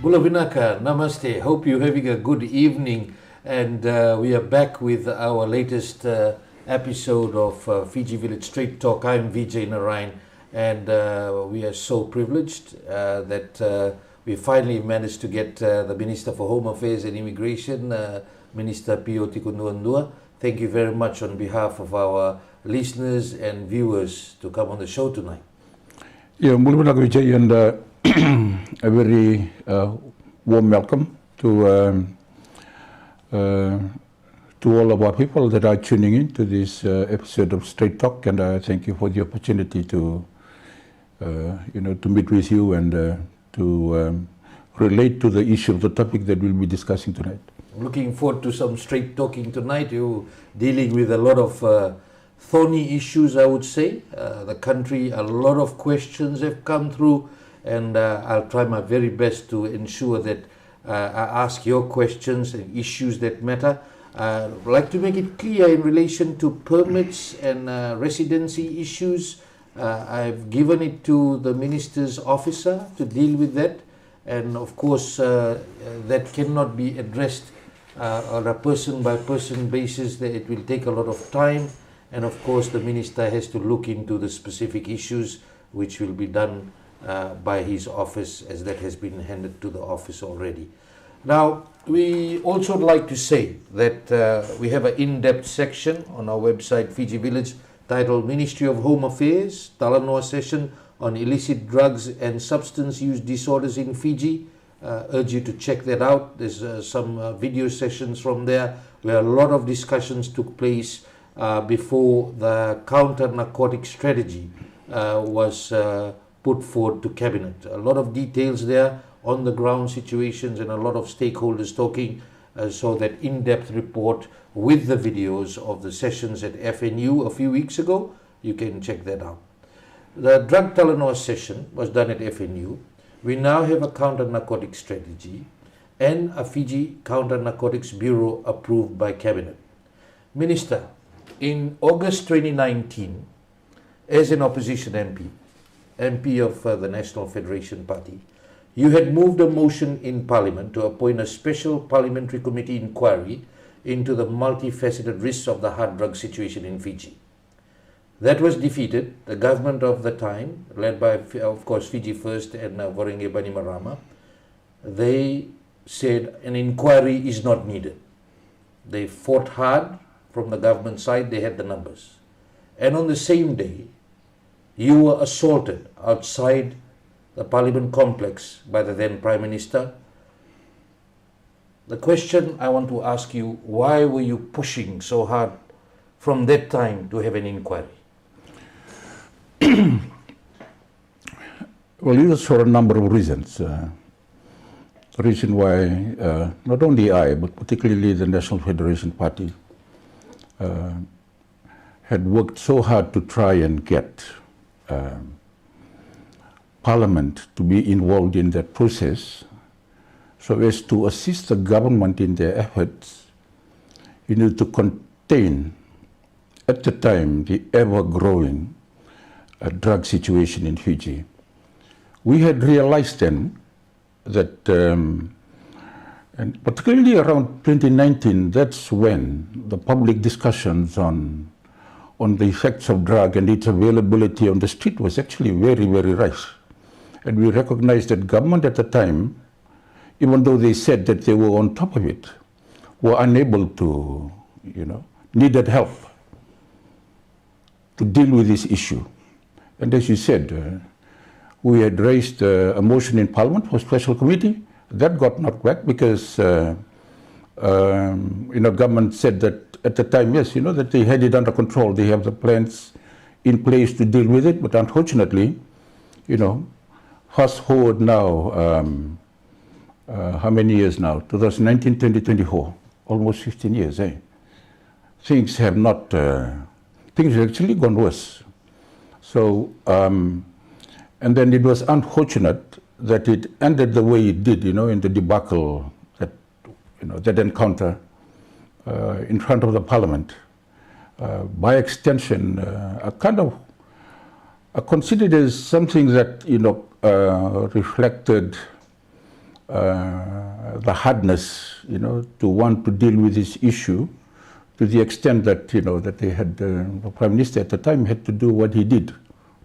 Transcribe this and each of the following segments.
Bulavinaka, namaste. Hope you're having a good evening. And we are back with our latest episode of Fiji Village Straight Talk. I'm Vijay Narayan, and we are so privileged that we finally managed to get the Minister for Home Affairs and Immigration, Minister Pio Tikoduadua. Thank you very much on behalf of our listeners and viewers to come on the show tonight. Yeah, Bulavinaka Vijay, and a very warm welcome to all of our people that are tuning in to this episode of Straight Talk, and I thank you for the opportunity to to meet with you and to relate to the issue of the topic that we'll be discussing tonight. Looking forward to some straight talking tonight. You're dealing with a lot of thorny issues, I would say. The country, a lot of questions have come through, and I'll try my very best to ensure that I ask your questions and issues that matter. I'd like to make it clear in relation to permits and residency issues. I've given it to the Minister's officer to deal with that, and of course that cannot be addressed on a person-by-person basis. That it will take a lot of time, and of course the Minister has to look into the specific issues, which will be done by his office, as that has been handed to the office already. Now, we also like to say that we have an in-depth section on our website, Fiji Village, titled Ministry of Home Affairs, Talanoa session on illicit drugs and substance use disorders in Fiji. Urge you to check that out. There's some video sessions from there where a lot of discussions took place before the counter-narcotic strategy was put forward to Cabinet. A lot of details there, on the ground situations, and a lot of stakeholders talking, so that in-depth report with the videos of the sessions at FNU a few weeks ago, you can check that out. The drug Talanoa session was done at FNU. We now have a counter-narcotic strategy and a Fiji Counter-Narcotics Bureau approved by Cabinet. Minister, in August 2019, as an opposition MP of the National Federation Party, you had moved a motion in Parliament to appoint a special parliamentary committee inquiry into the multifaceted risks of the hard drug situation in Fiji. That was defeated. The government of the time, led by, of course, Fiji First and Voringe Bainimarama, they said an inquiry is not needed. They fought hard from the government side. They had the numbers. And on the same day, you were assaulted outside the Parliament complex by the then Prime Minister. The question I want to ask you, why were you pushing so hard from that time to have an inquiry? Well, it was for a number of reasons. The reason why not only I, but particularly the National Federation Party had worked so hard to try and get Parliament to be involved in that process, so as to assist the government in their efforts, to contain, at the time, the ever-growing drug situation in Fiji. We had realized then that, and particularly around 2019, that's when the public discussions on the effects of drug and its availability on the street was actually very, very rife. And we recognized that government at the time, even though they said that they were on top of it, were unable to, needed help to deal with this issue. And as you said, we had raised a motion in Parliament for a special committee. That got knocked back because, government said that at the time, yes, that they had it under control. They have the plans in place to deal with it. But unfortunately, fast forward now, how many years now? 2019, 2024, almost 15 years, eh? Things have not, things have actually gone worse. So, and then it was unfortunate that it ended the way it did, in the debacle, that encounter in front of the Parliament. By extension, I considered it as something that, reflected the hardness, to want to deal with this issue, to the extent that that they had the Prime Minister at the time had to do what he did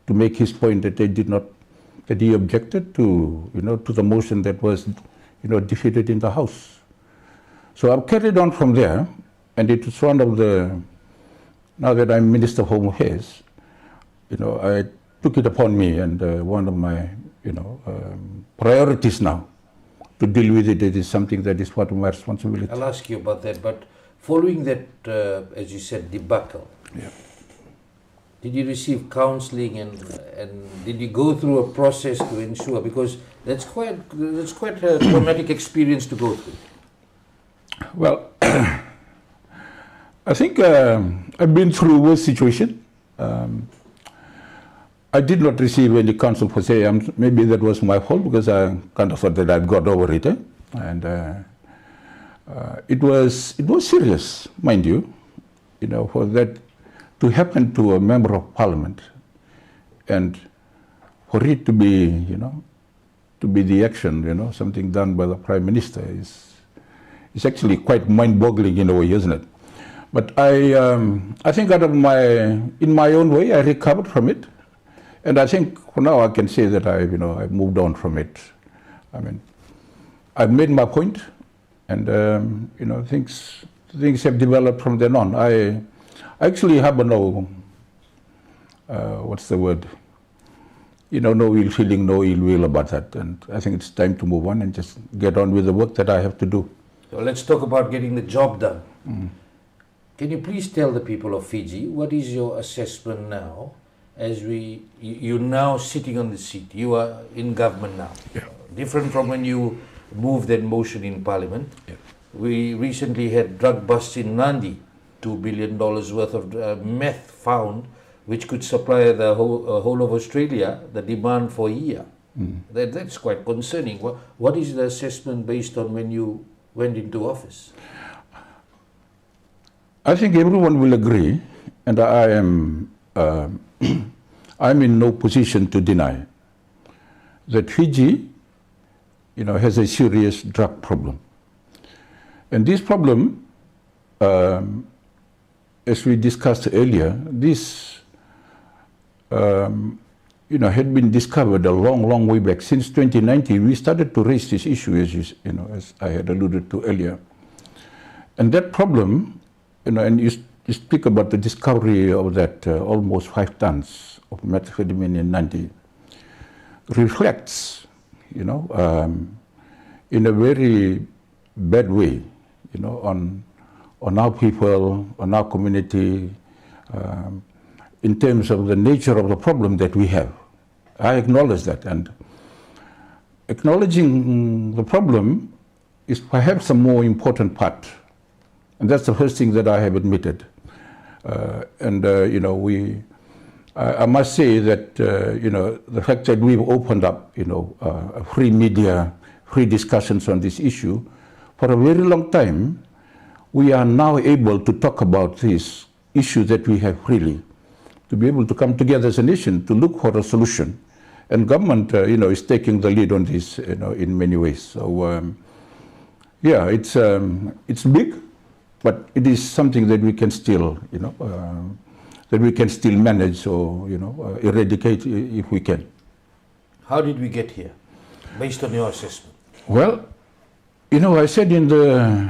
to make his point that that he objected to to the motion that was defeated in the House. So I've carried on from there, and it was one of the, now that I'm Minister of Home Affairs, I took it upon me, and one of my priorities now to deal with it. It is something that is part of my responsibility. I'll ask you about that, but following that, as you said, debacle, did you receive counselling and did you go through a process to ensure, because that's quite a traumatic experience to go through? Well, I think I've been through a worse situation. I did not receive any counsel per se. Maybe that was my fault, because I kind of thought that I'd got over it. And it was serious, mind you, for that to happen to a member of parliament, and for it to be, to be the action, something done by the Prime Minister is actually quite mind-boggling in a way, isn't it? But I think in my own way, I recovered from it. And I think for now I can say that I've moved on from it. I mean, I've made my point, and things have developed from then on. I actually have no what's the word? No ill feeling, no ill will about that. And I think it's time to move on and just get on with the work that I have to do. So let's talk about getting the job done. Can you please tell the people of Fiji, what is your assessment now? As you're now sitting on the seat, you are in government now. Yeah. Different from when you moved that motion in Parliament. Yeah. We recently had drug busts in Nandi, $2 billion worth of meth found, which could supply the whole of Australia, the demand for a year. That's quite concerning. What is the assessment based on when you went into office? I think everyone will agree, and I am I'm in no position to deny that Fiji, has a serious drug problem. And this problem, as we discussed earlier, this, had been discovered a long, long way back. Since 2019, we started to raise this issue, as I had alluded to earlier. And that problem, and you speak about the discovery of that almost 5 tons of methamphetamine in Nandi, reflects, in a very bad way, on our people, on our community, in terms of the nature of the problem that we have. I acknowledge that, and acknowledging the problem is perhaps a more important part, and that's the first thing that I have admitted. I must say that, the fact that we've opened up, free media, free discussions on this issue, for a very long time, we are now able to talk about this issue that we have freely, to be able to come together as a nation to look for a solution. And government, is taking the lead on this, in many ways. So, it's big, but it is something that we can still, manage or, eradicate if we can. How did we get here, based on your assessment? Well, I said in the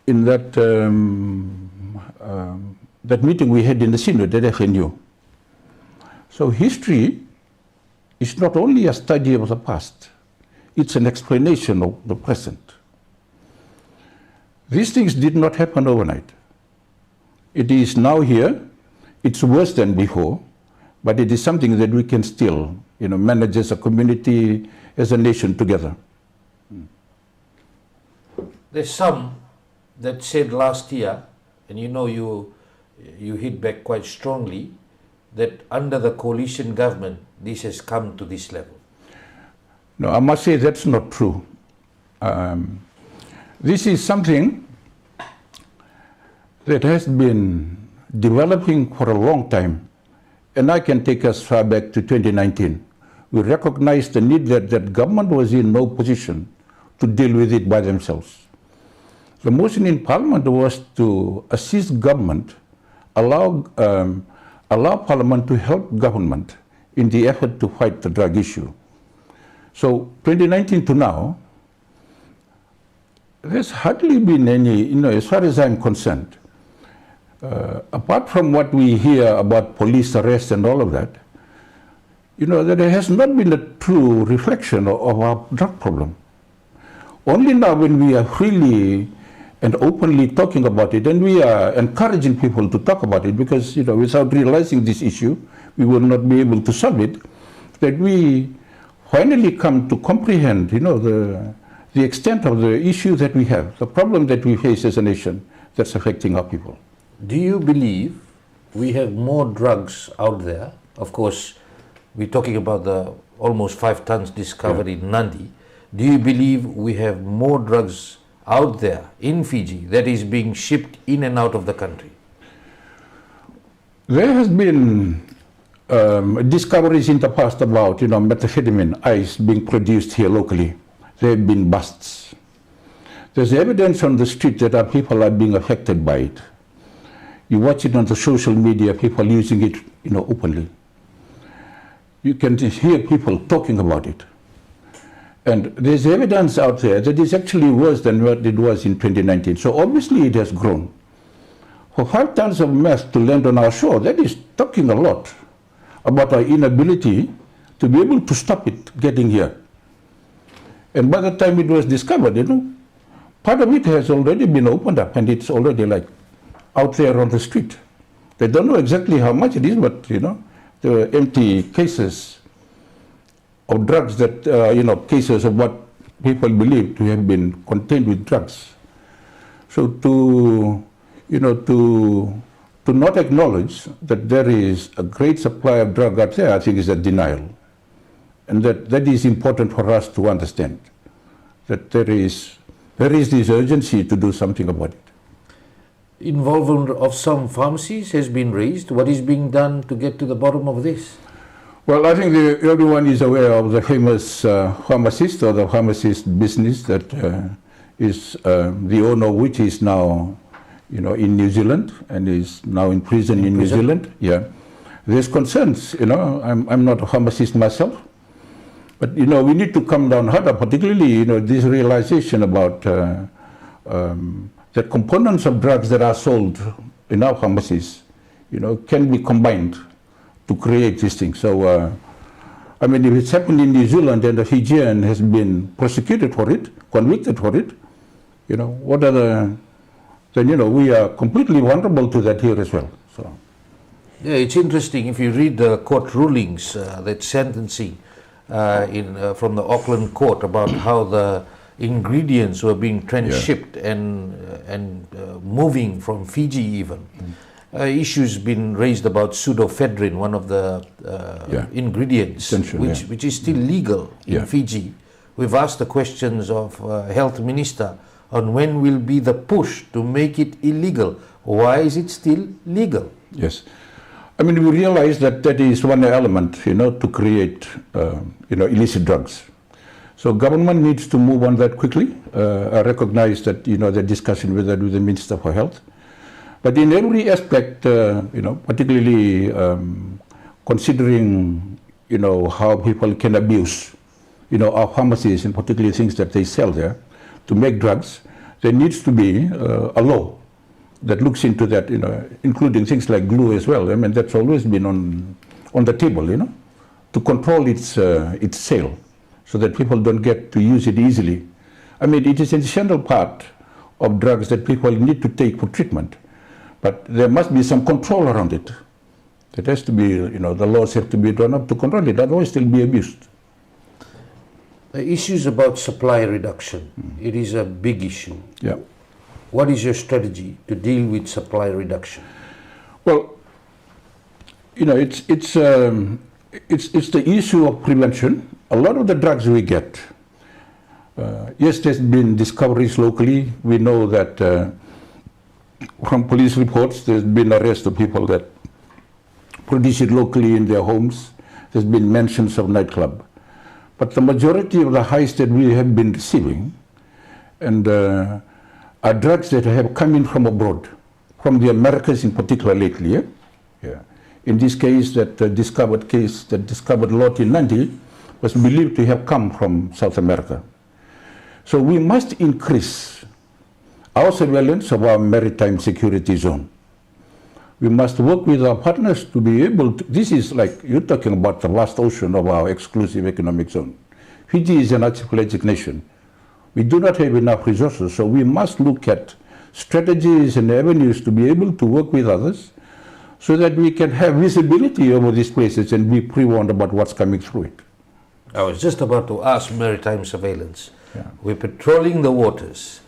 in that meeting we had in the Synod at FNU. So history is not only a study of the past, it's an explanation of the present. These things did not happen overnight. It is now here, it's worse than before, but it is something that we can still, manage as a community, as a nation together. There's some that said last year, and you hit back quite strongly, that under the coalition government, this has come to this level. No, I must say that's not true. This is something that has been developing for a long time, and I can take us far back to 2019, we recognized the need that government was in no position to deal with it by themselves. The motion in Parliament was to assist government, allow Parliament to help government in the effort to fight the drug issue. So 2019 to now, there's hardly been any, as far as I'm concerned, apart from what we hear about police arrest and all of that, there has not been a true reflection of our drug problem. Only now when we are freely and openly talking about it, and we are encouraging people to talk about it, because without realizing this issue, we will not be able to solve it, that we finally come to comprehend, the extent of the issue that we have, the problem that we face as a nation that's affecting our people. Do you believe we have more drugs out there? Of course, we're talking about the almost 5 tons discovered in Nandi. Do you believe we have more drugs out there in Fiji that is being shipped in and out of the country? There has been discoveries in the past about, methamphetamine ice being produced here locally. There have been busts. There's evidence on the street that our people are being affected by it. You watch it on the social media, people using it, openly. You can hear people talking about it. And there's evidence out there that is actually worse than what it was in 2019. So obviously it has grown. For 5 tons of meth to land on our shore, that is talking a lot about our inability to be able to stop it getting here. And by the time it was discovered, part of it has already been opened up and it's already out there on the street. They don't know exactly how much it is, but there are empty cases of drugs that, cases of what people believe to have been contained with drugs. So to not acknowledge that there is a great supply of drug out there, I think is a denial. And that is important for us to understand, that there is this urgency to do something about it. Involvement of some pharmacies has been raised. What is being done to get to the bottom of this? Well, I think everyone is aware of the famous pharmacist or the pharmacist business that is the owner of which is now, in New Zealand and is now in prison in New Zealand. Yeah, there's concerns. I'm not a pharmacist myself, but we need to come down harder, particularly this realization about that components of drugs that are sold in our pharmacies, can be combined to create this thing. So, if it's happened in New Zealand and a Fijian has been prosecuted for it, convicted for it, what are then we are completely vulnerable to that here as well. So, yeah, it's interesting if you read the court rulings, that sentencing from the Auckland court about how the ingredients were being transshipped and moving from Fiji even. Issues been raised about Sudafedrine, one of the ingredients, which is still legal in Fiji. We've asked the questions of Health Minister on when will be the push to make it illegal. Why is it still legal? Yes. We realize that is one element, to create, illicit drugs. So government needs to move on that quickly. I recognize that, the discussion with the Minister for Health. But in every aspect, particularly considering, how people can abuse, our pharmacies and particularly things that they sell there to make drugs, there needs to be a law that looks into that, including things like glue as well. That's always been on the table, to control its sale so that people don't get to use it easily. It is an essential part of drugs that people need to take for treatment. But there must be some control around it. It has to be, the laws have to be drawn up to control it, otherwise they'll be abused. Issues about supply reduction. It is a big issue. Yeah. What is your strategy to deal with supply reduction? Well, it's the issue of prevention. A lot of the drugs we get, yes, there's been discoveries locally. We know that from police reports, there's been arrest of people that produce it locally in their homes. There's been mentions of nightclub. But the majority of the highs that we have been receiving and are drugs that have come in from abroad, from the Americas in particular lately. Yeah? Yeah. In this case, that discovered lot in Nandi was believed to have come from South America. So we must increase our surveillance of our maritime security zone. We must work with our partners to be able to, this is like, you're talking about the vast ocean of our exclusive economic zone. Fiji is an archipelagic nation. We do not have enough resources, so we must look at strategies and avenues to be able to work with others so that we can have visibility over these places and be pre-warned about what's coming through it. I was just about to ask maritime surveillance. Yeah. We're patrolling the waters.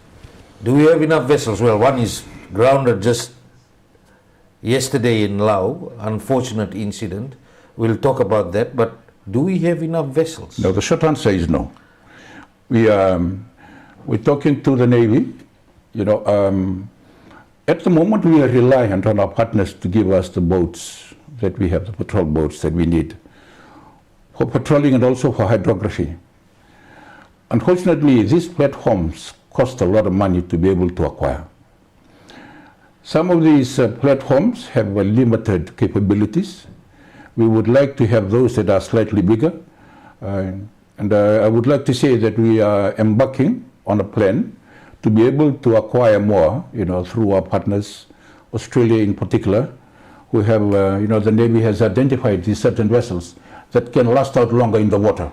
Do we have enough vessels? Well, one is grounded just yesterday in Laos, unfortunate incident. We'll talk about that, but do we have enough vessels? No, the short answer is no. We're talking to the Navy. At the moment we are reliant on our partners to give us the boats that we have, the patrol boats that we need for patrolling and also for hydrography. Unfortunately, these platforms cost a lot of money to be able to acquire. Some of these platforms have limited capabilities. We would like to have those that are slightly bigger. And I would like to say that we are embarking on a plan to be able to acquire more, through our partners, Australia in particular, who have, the Navy has identified these certain vessels that can last out longer in the water,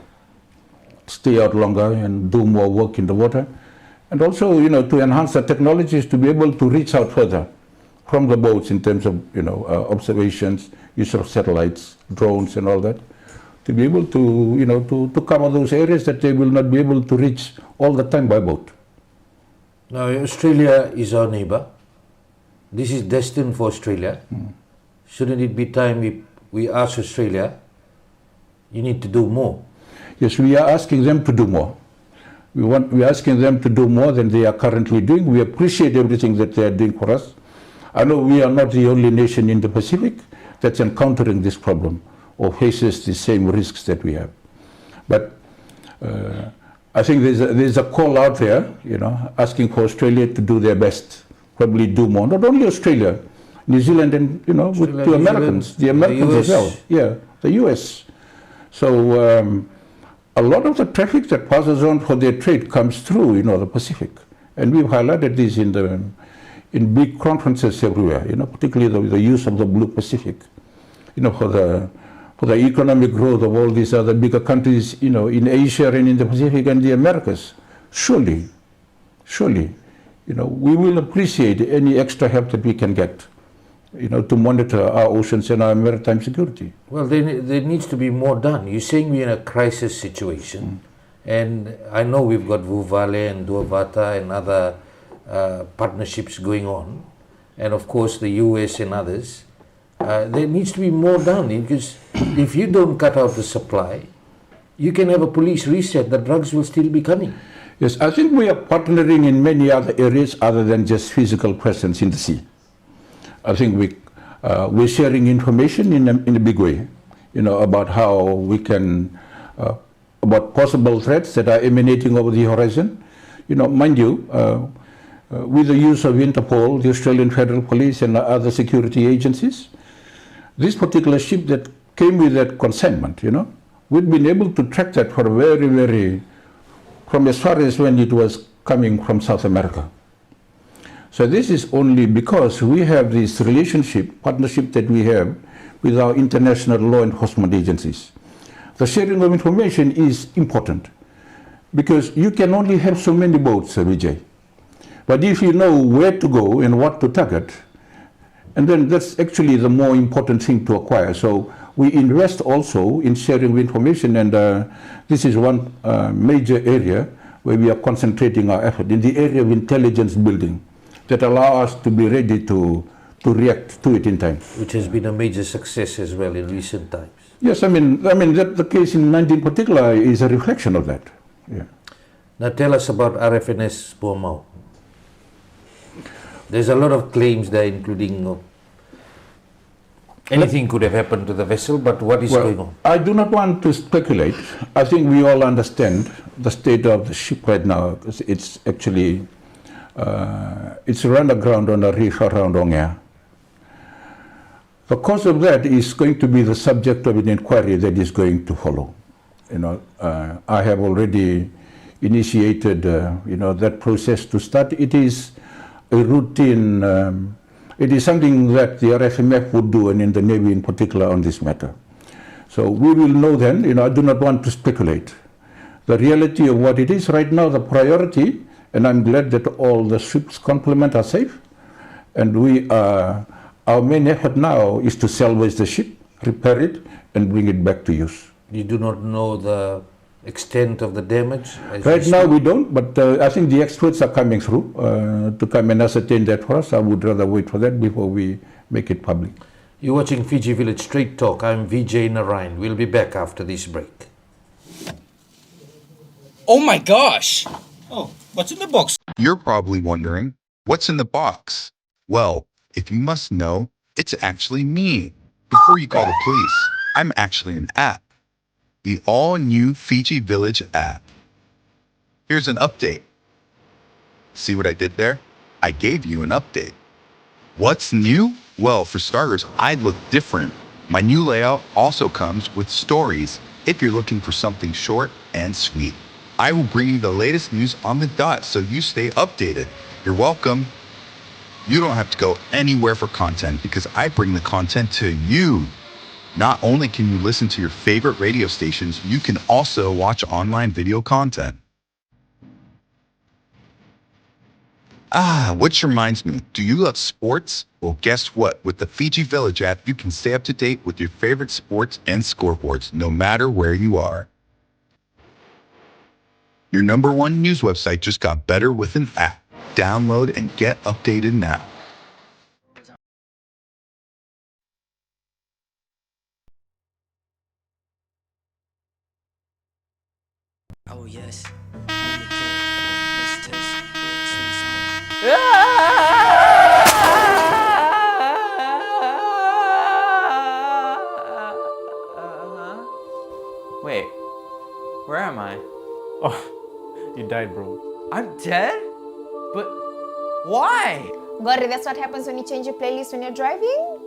stay out longer and do more work in the water. And also, to enhance the technologies to be able to reach out further from the boats in terms of, observations, use of satellites, drones and all that, to be able to, to cover those areas that they will not be able to reach all the time by boat. Now, Australia is our neighbor. This is destined for Australia. Shouldn't it be time we ask Australia, you need to do more? Yes, we are asking them to do more. We're asking them to do more than they are currently doing. We appreciate everything that they are doing for us. I know we are not the only nation in the Pacific that's encountering this problem or faces the same risks that we have. But I think there's a call out there, asking for Australia to do their best, probably do more. Not only Australia, New Zealand and, with the Americans, the Americans as well. Yeah, the US. So a lot of the traffic that passes on for their trade comes through, the Pacific. And we've highlighted this in big conferences everywhere, particularly the use of the Blue Pacific, for the economic growth of all these other bigger countries, in Asia and in the Pacific and the Americas. Surely, we will appreciate any extra help that we can get, to monitor our oceans and our maritime security. Well, there needs to be more done. You're saying we're in a crisis situation, and I know we've got Vuvale and Duavata and other partnerships going on, and of course the US and others. There needs to be more done, because if you don't cut out the supply, you can have a police reset, the drugs will still be coming. Yes, I think we are partnering in many other areas other than just physical presence in the sea. I think we're sharing information in a big way, about how we can, about possible threats that are emanating over the horizon. Mind you, with the use of Interpol, the Australian Federal Police and other security agencies, this particular ship that came with that consignment, we've been able to track that for from as far as when it was coming from South America. So this is only because we have this partnership that we have with our international law enforcement agencies. The sharing of information is important because you can only have so many boats, Vijay. But if you know where to go and what to target, and then that's actually the more important thing to acquire. So we invest also in sharing information, and this is one major area where we are concentrating our effort, in the area of intelligence building that allow us to be ready to react to it in time. Which has been a major success as well in recent times. Yes, I mean that the case in Nandi in particular is a reflection of that. Yeah. Now tell us about RFNS Bournemouth. There's a lot of claims there, including Anything could have happened to the vessel, but what is going on? I do not want to speculate. I think we all understand the state of the ship right now. It's actually, it's run aground on a reef around Ongea. The cause of that is going to be the subject of an inquiry that is going to follow. I have already initiated, that process to start. It is a routine, it is something that the RFMF would do, and in the Navy in particular, on this matter. So we will know then. I do not want to speculate. The reality of what it is right now, the priority, and I'm glad that all the ship's complement are safe, and our main effort now is to salvage the ship, repair it, and bring it back to use. You do not know the extent of the damage? Right now we don't, but I think the experts are coming through to come and ascertain that for us. I would rather wait for that before we make it public. You're watching Fiji Village Straight Talk. I'm Vijay Narayan. We'll be back after this break. Oh my gosh! Oh, what's in the box? You're probably wondering, what's in the box? Well, if you must know, it's actually me. Before you call the police, I'm actually an app. The all-new Fiji Village app. Here's an update. See what I did there? I gave you an update. What's new? Well, for starters, I look different. My new layout also comes with stories if you're looking for something short and sweet. I will bring you the latest news on the dot so you stay updated. You're welcome. You don't have to go anywhere for content because I bring the content to you. Not only can you listen to your favorite radio stations, you can also watch online video content. Which reminds me, do you love sports? Well, guess what? With the Fiji Village app, you can stay up to date with your favorite sports and scoreboards, no matter where you are. Your #1 news website just got better with an app. Download and get updated now. Oh yes. Wait, where am I? Oh, you died, bro. I'm dead? But why? Gordy, that's what happens when you change your playlist when you're driving?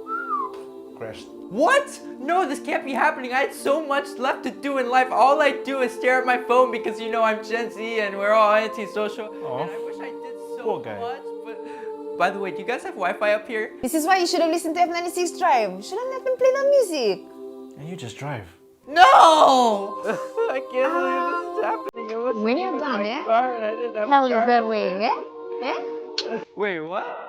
Crashed. What? No, this can't be happening. I had so much left to do in life. All I do is stare at my phone because I'm Gen Z and we're all anti-social. Oh, and I wish I did so poor guy. much. But by the way, do you guys have Wi-Fi up here? This is why you should have listened to F96 Drive. Shouldn't let them play that music. And you just drive. No! I can't believe this is happening. It was When you're done, yeah? car and I didn't have How a is car. that way, yeah? Wait, what?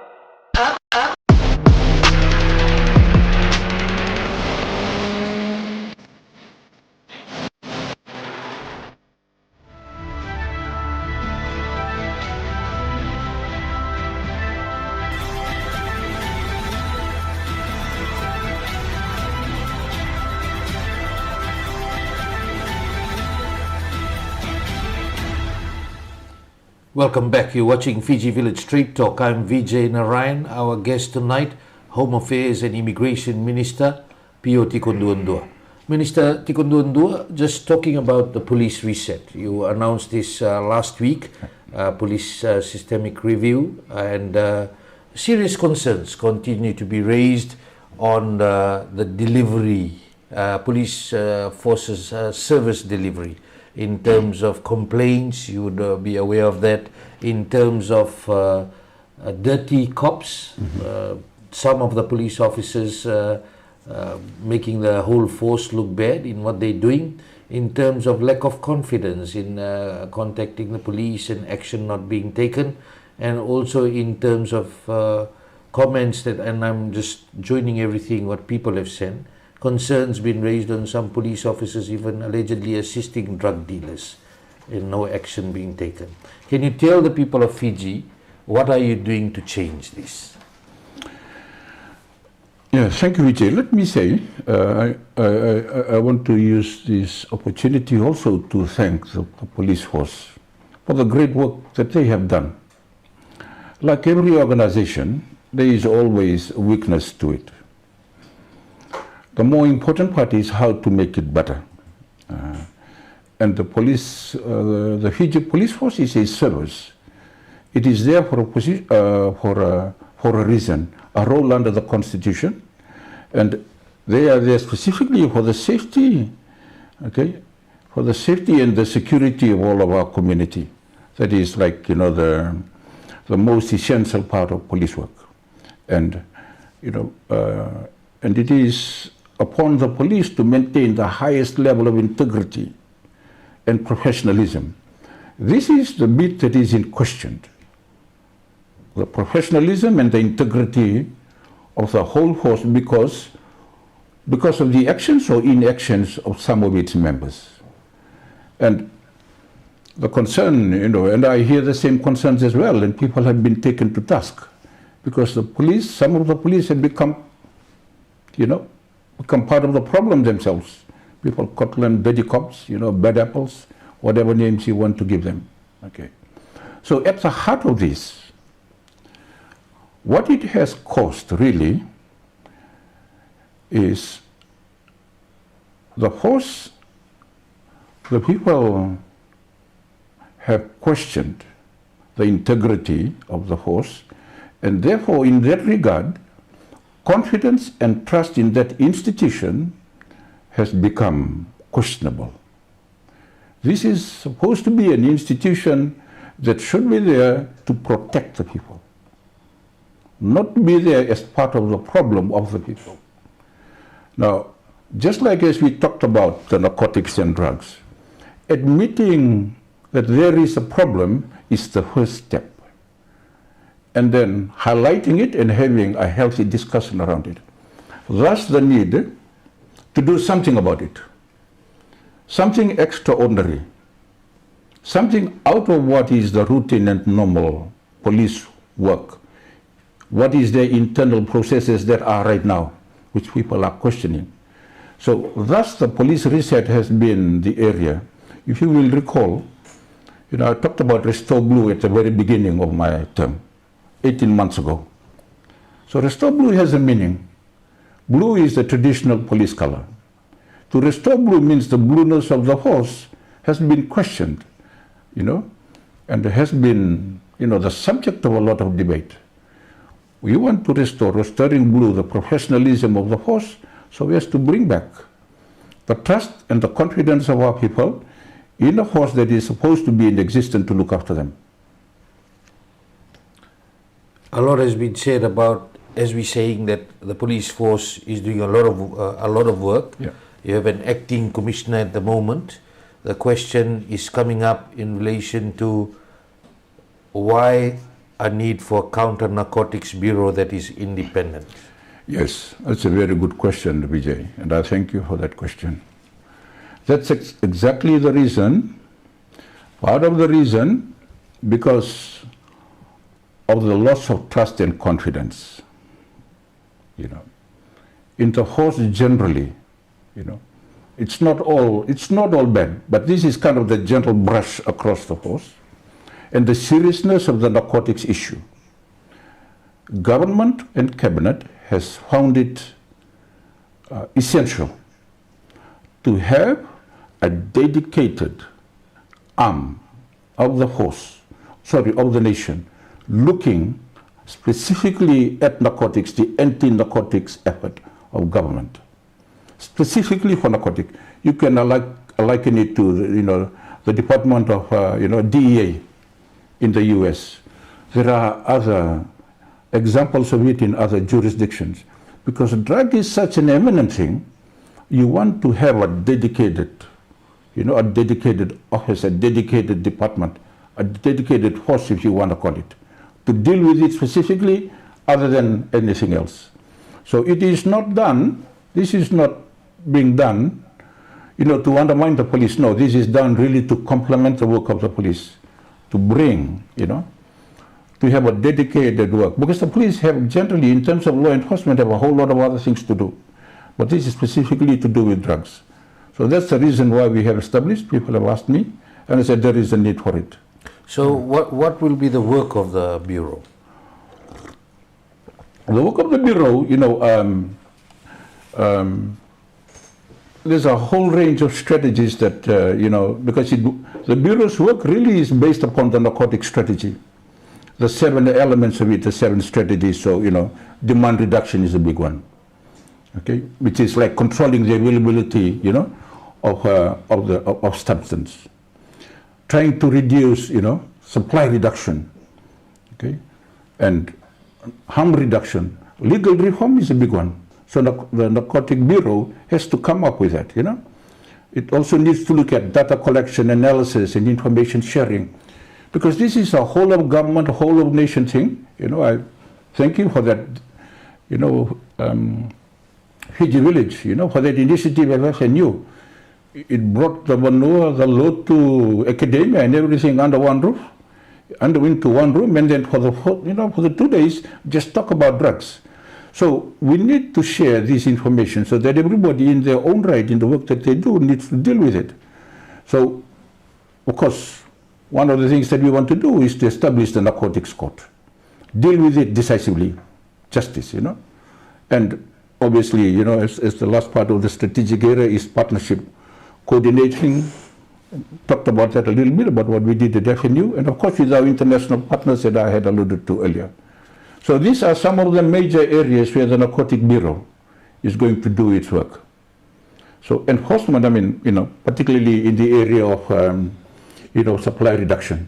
Welcome back. You're watching Fiji Village Straight Talk. I'm Vijay Narayan. Our guest tonight, Home Affairs and Immigration Minister Pio Tikoduadua. Minister Tikoduadua, just talking about the police reset. You announced this last week, police systemic review, and serious concerns continue to be raised on the delivery, police forces service delivery. In terms of complaints, you would be aware of that. In terms of dirty cops, some of the police officers making the whole force look bad in what they're doing. In terms of lack of confidence in contacting the police and action not being taken. And also in terms of comments that, and I'm just joining everything what people have said, concerns been raised on some police officers even allegedly assisting drug dealers and no action being taken. Can you tell the people of Fiji, what are you doing to change this? Yeah, thank you, Vijay. Let me say, I want to use this opportunity also to thank the police force for the great work that they have done. Like every organization, there is always a weakness to it. The more important part is how to make it better. And the police, the Fiji police force is a service. It is there for a reason, a role under the Constitution, and they are there specifically for the safety, okay, for the safety and the security of all of our community. That is like, you know, the most essential part of police work. And, you know, and it is upon the police to maintain the highest level of integrity and professionalism. This is the bit that is in question. The professionalism and the integrity of the whole force because of the actions or inactions of some of its members. And the concern, you know, and I hear the same concerns as well, and people have been taken to task because the police, some of the police have become, you know, become part of the problem themselves. People call them dirty cops, you know, bad apples, whatever names you want to give them. Okay. So at the heart of this, what it has caused really is the force, the people have questioned the integrity of the force, and therefore in that regard, confidence and trust in that institution has become questionable. This is supposed to be an institution that should be there to protect the people, not to be there as part of the problem of the people. Now, just like as we talked about the narcotics and drugs, admitting that there is a problem is the first step. And then highlighting it and having a healthy discussion around it. Thus the need to do something about it. Something extraordinary. Something out of what is the routine and normal police work. What is the internal processes that are right now, which people are questioning. So thus the police research has been the area. If you will recall, you know, I talked about Restore Blue at the very beginning of my term, 18 months ago. So Restore Blue has a meaning. Blue is the traditional police color. To restore blue means the blueness of the horse has been questioned, you know, and has been, you know, the subject of a lot of debate. We want to restore, restoring blue, the professionalism of the horse, so as to bring back the trust and the confidence of our people in a force that is supposed to be in existence to look after them. A lot has been said about, as we're saying, that the police force is doing a lot of work. Yeah. You have an acting commissioner at the moment. The question is coming up in relation to why a need for a counter-narcotics bureau that is independent. Yes, that's a very good question, Vijay, and I thank you for that question. That's exactly the reason, part of the reason, because of the loss of trust and confidence, you know, in the horse generally, you know. It's not all bad, but this is kind of the gentle brush across the horse and the seriousness of the narcotics issue. Government and cabinet has found it essential to have a dedicated arm of the of the nation, looking specifically at narcotics, the anti-narcotics effort of government. Specifically for narcotics, you can liken it to, you know, the Department of, you know, DEA in the US. There are other examples of it in other jurisdictions. Because drug is such an eminent thing, you want to have a dedicated, you know, a dedicated office, a dedicated department, a dedicated force, if you want to call it, to deal with it specifically other than anything else. So it is not done, this is not being done, you know, to undermine the police. No, this is done really to complement the work of the police, to bring, you know, to have a dedicated work. Because the police have generally, in terms of law enforcement, have a whole lot of other things to do. But this is specifically to do with drugs. So that's the reason why we have established, people have asked me, and I said there is a need for it. So what will be the work of the Bureau? The work of the Bureau, you know, there's a whole range of strategies that, because the Bureau's work really is based upon the narcotic strategy. The 7 elements of it, the 7 strategies. So, demand reduction is a big one, okay, which is like controlling the availability, of substance. Trying to reduce, supply reduction, okay, and harm reduction. Legal reform is a big one. So the Narcotic Bureau has to come up with that, It also needs to look at data collection, analysis, and information sharing. Because this is a whole of government, whole of nation thing. I thank you for that, Fiji Village, for that initiative of FNU. It brought the manure, the load to academia and everything under one roof, into one room, and then for the 2 days, just talk about drugs. So we need to share this information so that everybody in their own right, in the work that they do, needs to deal with it. So, of course, one of the things that we want to do is to establish the narcotics court. Deal with it decisively, justice, And obviously, as the last part of the strategic area is partnership, coordinating. Talked about that a little bit, about what we did at FNU, and of course with our international partners that I had alluded to earlier. So these are some of the major areas where the Narcotic Bureau is going to do its work. So enforcement, particularly in the area of, supply reduction.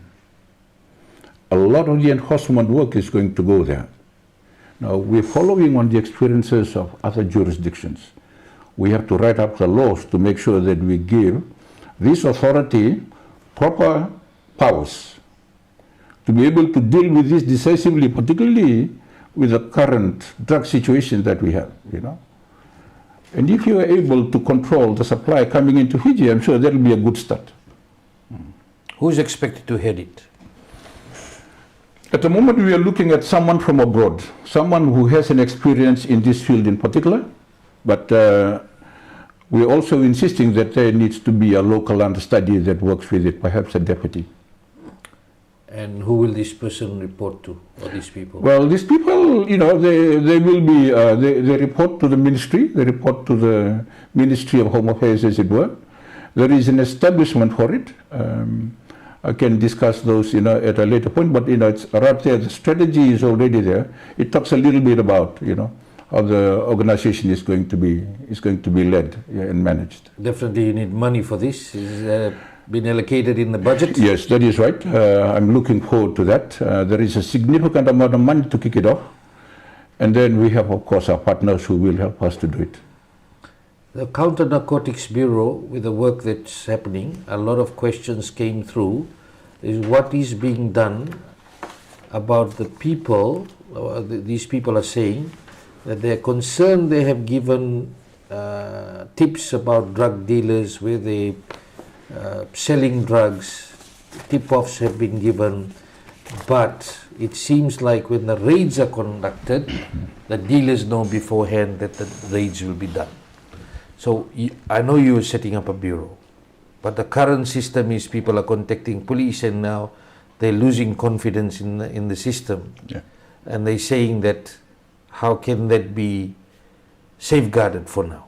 A lot of the enforcement work is going to go there. Now, we're following on the experiences of other jurisdictions. We have to write up the laws to make sure that we give this authority proper powers to be able to deal with this decisively, particularly with the current drug situation that we have, And if you are able to control the supply coming into Fiji, I'm sure that will be a good start. Who's expected to head it? At the moment, we are looking at someone from abroad, someone who has an experience in this field in particular, but we're also insisting that there needs to be a local understudy that works with it, perhaps a deputy. And who will this person report to, or these people? Well, these people, they will be, they report to the ministry, they report to the Ministry of Home Affairs, as it were. There is an establishment for it. I can discuss those, at a later point, but, it's right there. The strategy is already there. It talks a little bit about, how the organization is going to be led and managed. Definitely you need money for this. Is been allocated in the budget? Yes, that is right. I'm looking forward to that. There is a significant amount of money to kick it off. And then we have, of course, our partners who will help us to do it. The Counter Narcotics Bureau, with the work that's happening, a lot of questions came through, is what is being done about the people, these people are saying, that they're concerned they have given tips about drug dealers where they selling drugs, tip-offs have been given, but it seems like when the raids are conducted, the dealers know beforehand that the raids will be done. So I know you are setting up a bureau, but the current system is people are contacting police and now they're losing confidence in the system. Yeah. And they're saying that how can that be safeguarded for now?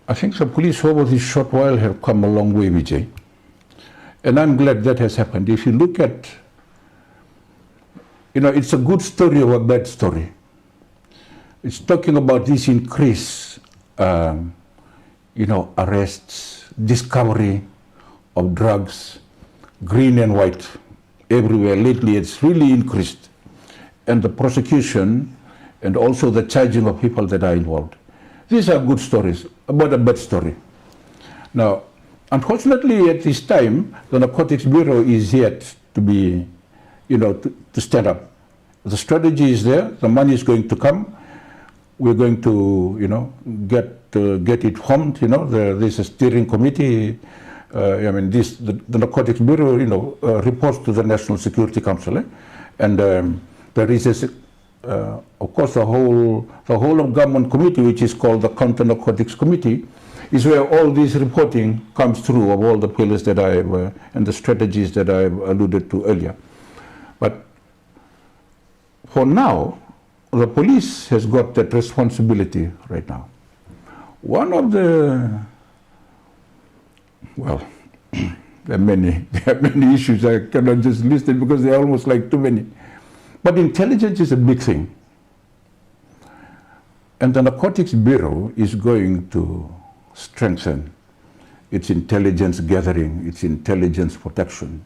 I think the police over this short while have come a long way, Vijay. And I'm glad that has happened. If you look at, it's a good story or a bad story. It's talking about this increase, arrests, discovery of drugs, green and white, everywhere. Lately, it's really increased. And the prosecution and also the charging of people that are involved. These are good stories, about a bad story. Now, unfortunately, at this time, the Narcotics Bureau is yet to be, to stand up. The strategy is there, the money is going to come. We're going to, get it formed, there's a steering committee. The Narcotics Bureau, reports to the National Security Council. And there is of course, the whole of government committee, which is called the Counter Narcotics Committee, is where all this reporting comes through of all the pillars that and the strategies that I've alluded to earlier. But for now, the police has got that responsibility right now. One of the, well, there are many issues. I cannot just list it because they are almost like too many. But intelligence is a big thing. And the Narcotics Bureau is going to strengthen its intelligence gathering, its intelligence protection,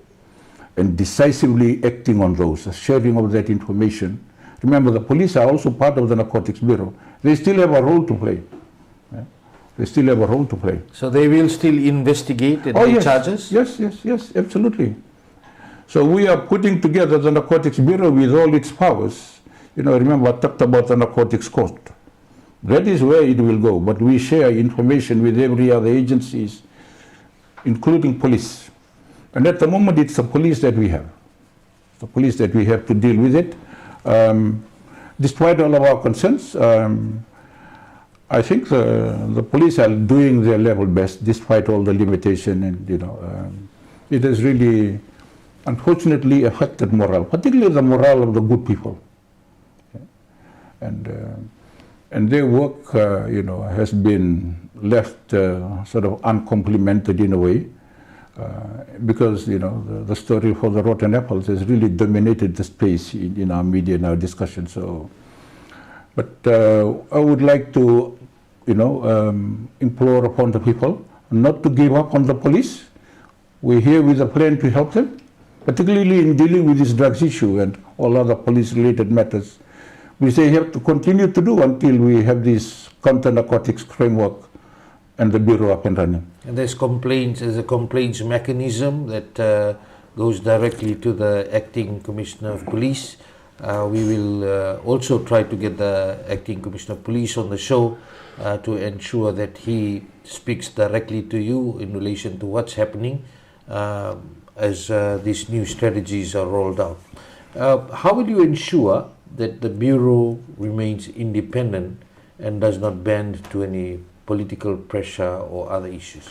and decisively acting on those, sharing of that information. Remember, the police are also part of the Narcotics Bureau. They still have a role to play. They still have a role to play. So they will still investigate and take charges? Yes, absolutely. So we are putting together the Narcotics Bureau with all its powers. You know, remember I talked about the Narcotics Court. That is where it will go, but we share information with every other agencies, including police. And at the moment, it's the police that we have. The police that we have to deal with it. Despite all of our concerns, I think the police are doing their level best, despite all the limitation, and it has really, unfortunately, affected morale, particularly the morale of the good people. And their work, has been left sort of uncomplimented in a way, because the story for the rotten apples has really dominated the space in our media and our discussion. So, but I would like to, implore upon the people not to give up on the police. We're here with a plan to help them, particularly in dealing with this drugs issue and all other police-related matters. We say have to continue to do until we have this counter-narcotics framework and the Bureau up and running. And there's a complaints mechanism that goes directly to the Acting Commissioner of Police. We will also try to get the Acting Commissioner of Police on the show to ensure that he speaks directly to you in relation to what's happening as these new strategies are rolled out. How will you ensure that the Bureau remains independent and does not bend to any political pressure or other issues?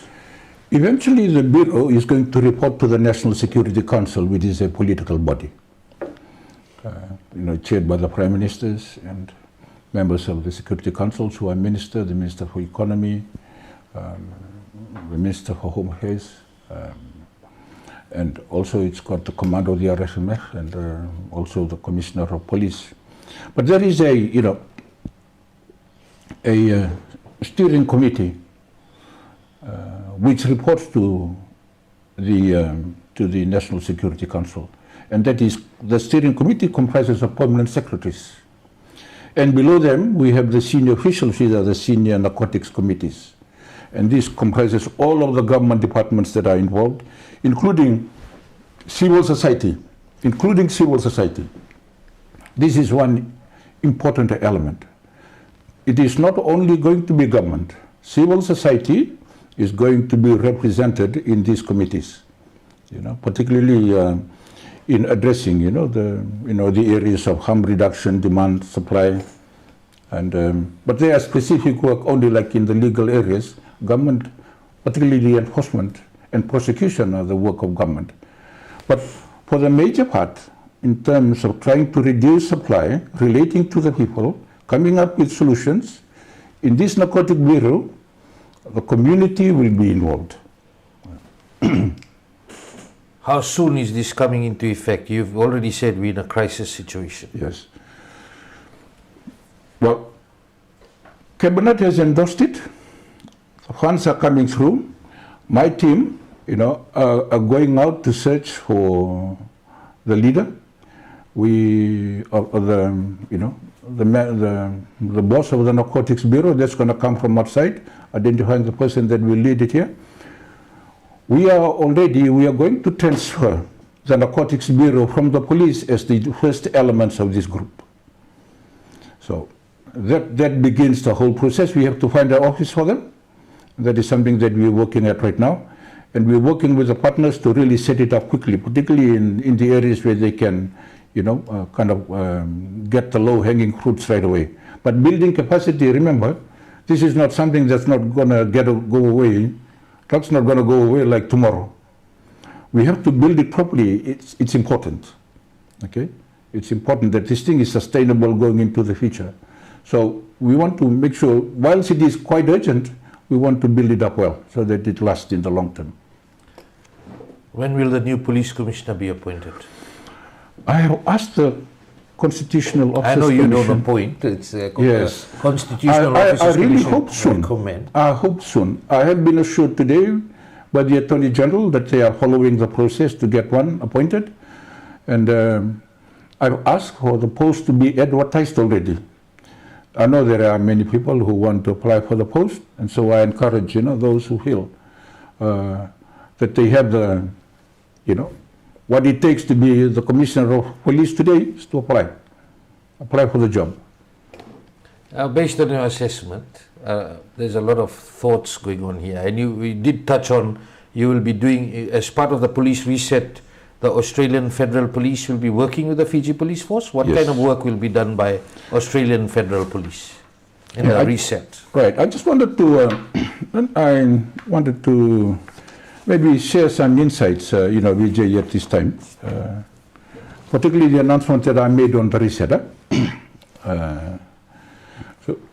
Eventually, the Bureau is going to report to the National Security Council, which is a political body, chaired by the Prime Ministers and members of the Security Council, who are Minister, the Minister for Economy, the Minister for Home Affairs, and also it's got the commander of the RFMF and also the Commissioner of Police. But there is a steering committee which reports to the National Security Council, and that is the steering committee comprises of permanent secretaries, and below them we have the senior officials, these are the senior narcotics committees, and this comprises all of the government departments that are involved, including civil society. This is one important element. It is not only going to be government. Civil society is going to be represented in these committees, particularly in addressing, the areas of harm reduction, demand, supply, and but there are specific work only like in the legal areas. Government, particularly enforcement and prosecution, are the work of government. But for the major part, in terms of trying to reduce supply, relating to the people, coming up with solutions, in this Narcotic Bureau, the community will be involved. How soon is this coming into effect? You've already said we're in a crisis situation. Yes. Well, Cabinet has endorsed it. The funds are coming through. My team, are going out to search for the leader. The boss of the Narcotics Bureau, that's going to come from outside, identifying the person that will lead it here. We are going to transfer the Narcotics Bureau from the police as the first elements of this group. So that begins the whole process. We have to find an office for them. That is something that we're working at right now. And we're working with the partners to really set it up quickly, particularly in the areas where they can, get the low-hanging fruits right away. But building capacity, remember, this is not something that's not going to go away. That's not going to go away like tomorrow. We have to build it properly. It's important. Okay? It's important that this thing is sustainable going into the future. So we want to make sure, whilst it is quite urgent, we want to build it up well so that it lasts in the long term. When will the new police commissioner be appointed? I have asked the Constitutional Officers I know you Commission. know the point. It's Yes. Constitutional I Officers really Commission hope soon. recommend. I hope soon. I have been assured today by the Attorney General that they are following the process to get one appointed. And I've asked for the post to be advertised already. I know there are many people who want to apply for the post, and so I encourage, those who feel that they have the, what it takes to be the Commissioner of Police today is to apply for the job. Based on your assessment, there's a lot of thoughts going on here, and we did touch on you will be doing, as part of the police reset, the Australian Federal Police will be working with the Fiji Police Force. What Yes. kind of work will be done by Australian Federal Police in the reset? Right. I just wanted to, maybe share some insights, Vijay, at this time, particularly the announcement that I made on the reset.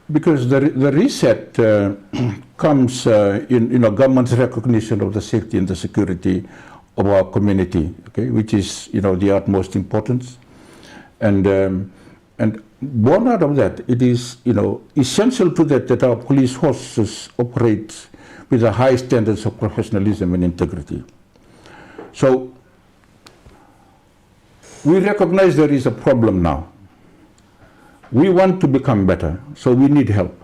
Because the reset comes in government's recognition of the safety and the security of our community, okay, which is the utmost importance, and born out of that, it is essential to that our police forces operate with the high standards of professionalism and integrity. So we recognize there is a problem now. We want to become better, so we need help.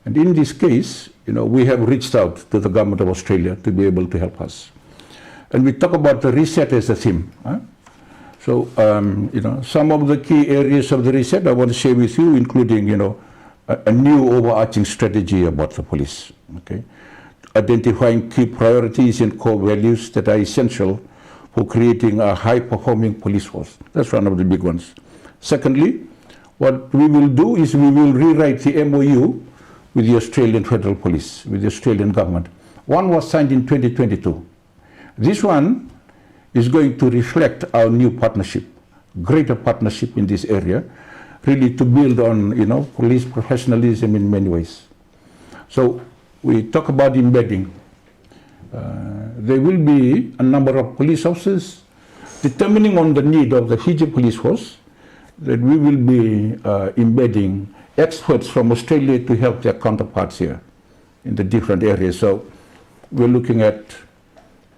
And in this case, we have reached out to the Government of Australia to be able to help us. And we talk about the reset as a theme. So, some of the key areas of the reset I want to share with you, including, a new overarching strategy about the police. Okay, identifying key priorities and core values that are essential for creating a high-performing police force. That's one of the big ones. Secondly, what we will do is we will rewrite the MOU with the Australian Federal Police, with the Australian government. One was signed in 2022. This one is going to reflect our new partnership, greater partnership in this area, really to build on, police professionalism in many ways. So we talk about embedding. There will be a number of police officers, determining on the need of the Fiji Police Force, that we will be embedding experts from Australia to help their counterparts here in the different areas. So we're looking at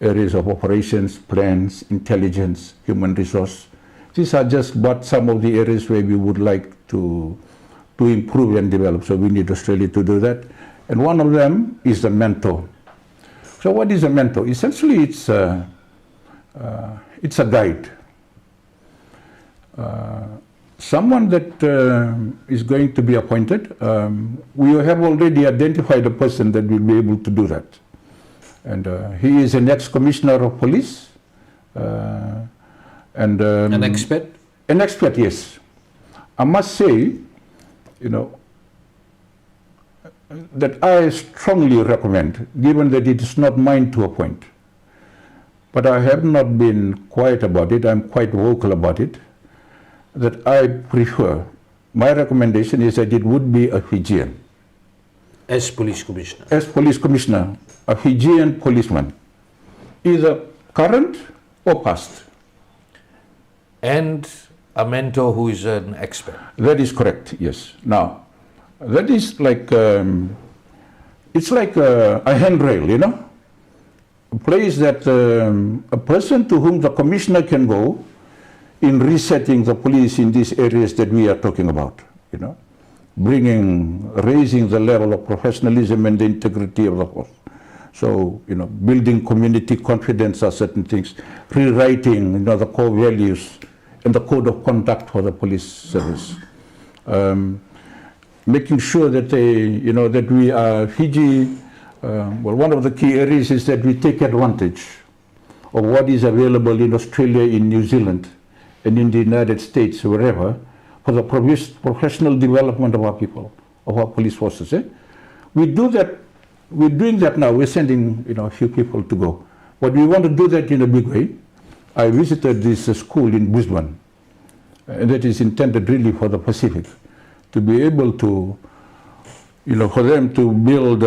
areas of operations, plans, intelligence, human resource. These are just but some of the areas where we would like to improve and develop. So we need Australia to do that. And one of them is the mentor. So what is a mentor? Essentially, it's a guide. Someone that is going to be appointed. We have already identified a person that will be able to do that. And he is an ex-commissioner of police. And an expert? An expert, yes. I must say, that I strongly recommend, given that it is not mine to appoint. But I have not been quiet about it, I'm quite vocal about it, that I prefer, my recommendation is that it would be a Fijian. As police commissioner? As police commissioner, a Fijian policeman, either current or past. And a mentor who is an expert? That is correct, yes. Now, that is like, it's like a handrail, a place that a person to whom the commissioner can go in resetting the police in these areas that we are talking about, raising the level of professionalism and the integrity of the force. So, building community confidence are certain things, rewriting, the core values and the code of conduct for the police service. Making sure that that we are Fiji, one of the key areas is that we take advantage of what is available in Australia, in New Zealand, and in the United States, wherever, for the professional development of our people, of our police forces. We do that, we're doing that now, we're sending a few people to go. But we want to do that in a big way. I visited this school in Brisbane, and that is intended really for the Pacific, to be able to, for them to build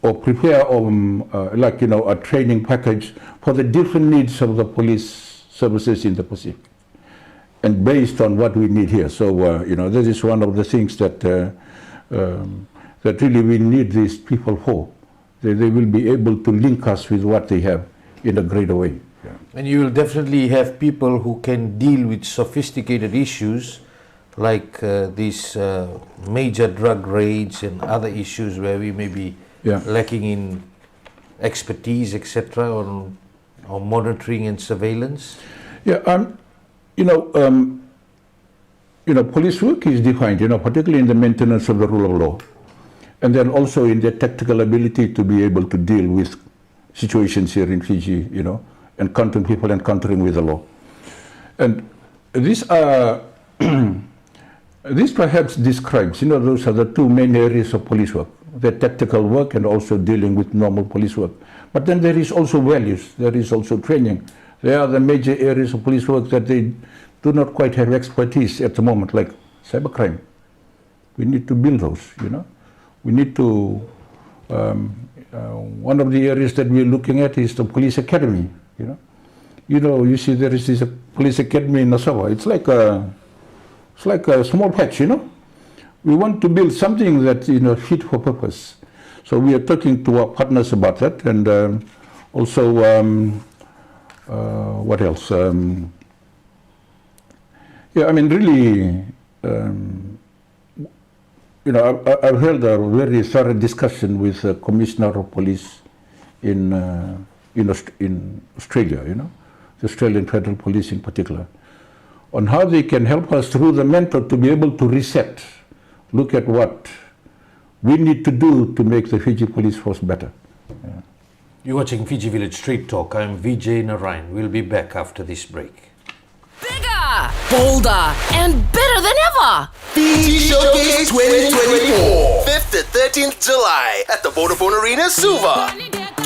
or prepare a training package for the different needs of the police services in the Pacific, and based on what we need here. So this is one of the things that that really we need these people for. They will be able to link us with what they have in a greater way. Yeah. And you will definitely have people who can deal with sophisticated issues like these major drug raids and other issues where we may be lacking in expertise, etc., on monitoring and surveillance. Yeah, police work is defined, particularly in the maintenance of the rule of law, and then also in their tactical ability to be able to deal with situations here in Fiji, encountering people, encountering with the law. And these are, this perhaps describes, those are the two main areas of police work, the tactical work and also dealing with normal police work. But then there is also values, there is also training. There are the major areas of police work that they do not quite have expertise at the moment, like cybercrime. We need to build those, We need to, one of the areas that we're looking at is the police academy, You see there is this police academy in Nassau. It's like a small patch, We want to build something that, fit for purpose. So we are talking to our partners about that, and also, what else? Really, I've held a very thorough discussion with the Commissioner of Police in Australia, the Australian Federal Police in particular, on how they can help us through the mentor to be able to reset, look at what we need to do to make the Fiji police force better. Yeah. You're watching Fiji Village Street Talk. I'm Vijay Narayan. We'll be back after this break. Bigger, bolder, and better than ever. Fiji Showcase 2024, 5th to 13th July at the Vodafone Arena, Suva.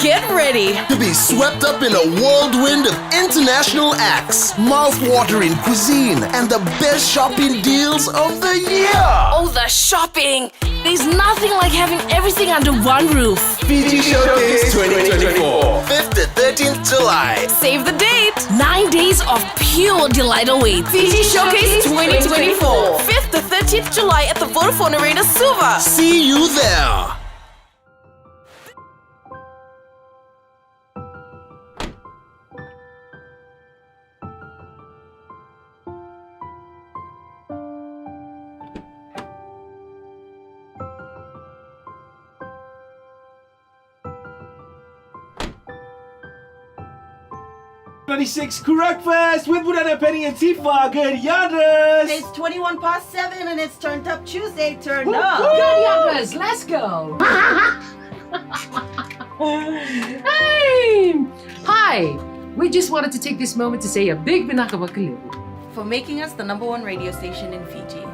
Get ready to be swept up in a whirlwind of international acts, mouth-watering cuisine, and the best shopping deals of the year. Oh, the shopping! There's nothing like having everything under one roof. Fiji Showcase 2024, 5th to 13th July. Save the date! 9 days of pure delight await. Fiji Showcase 2024, 5th to 13th July at the Vodafone Arena, Suva. See you there. Breakfast with Budana Penny and Tifa. Good yanders. It's 21 past 7 and it's Turned Up Tuesday. Turn Woo, up. woo. Good yanders. Let's go. Hey. Hi. We just wanted to take this moment to say a big binakabakalibu for making us the #1 radio station in Fiji.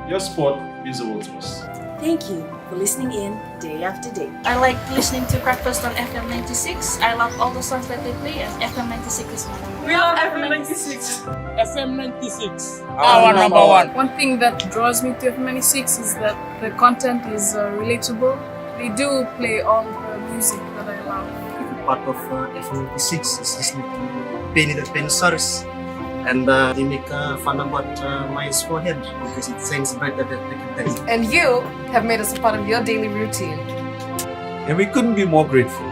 Your sport means the world to us. Thank you for listening in day after day. I like listening to Breakfast on FM 96. I love all the songs that they play, and FM 96 is one. We love FM 96. FM 96. Our number one. One thing that draws me to FM 96 is that the content is relatable. They do play all the music that I love. Part of FM 96 is listening to Benny the Pensaris. And they make fun about my small head because it shines brighter than the day. And you have made us a part of your daily routine. And we couldn't be more grateful.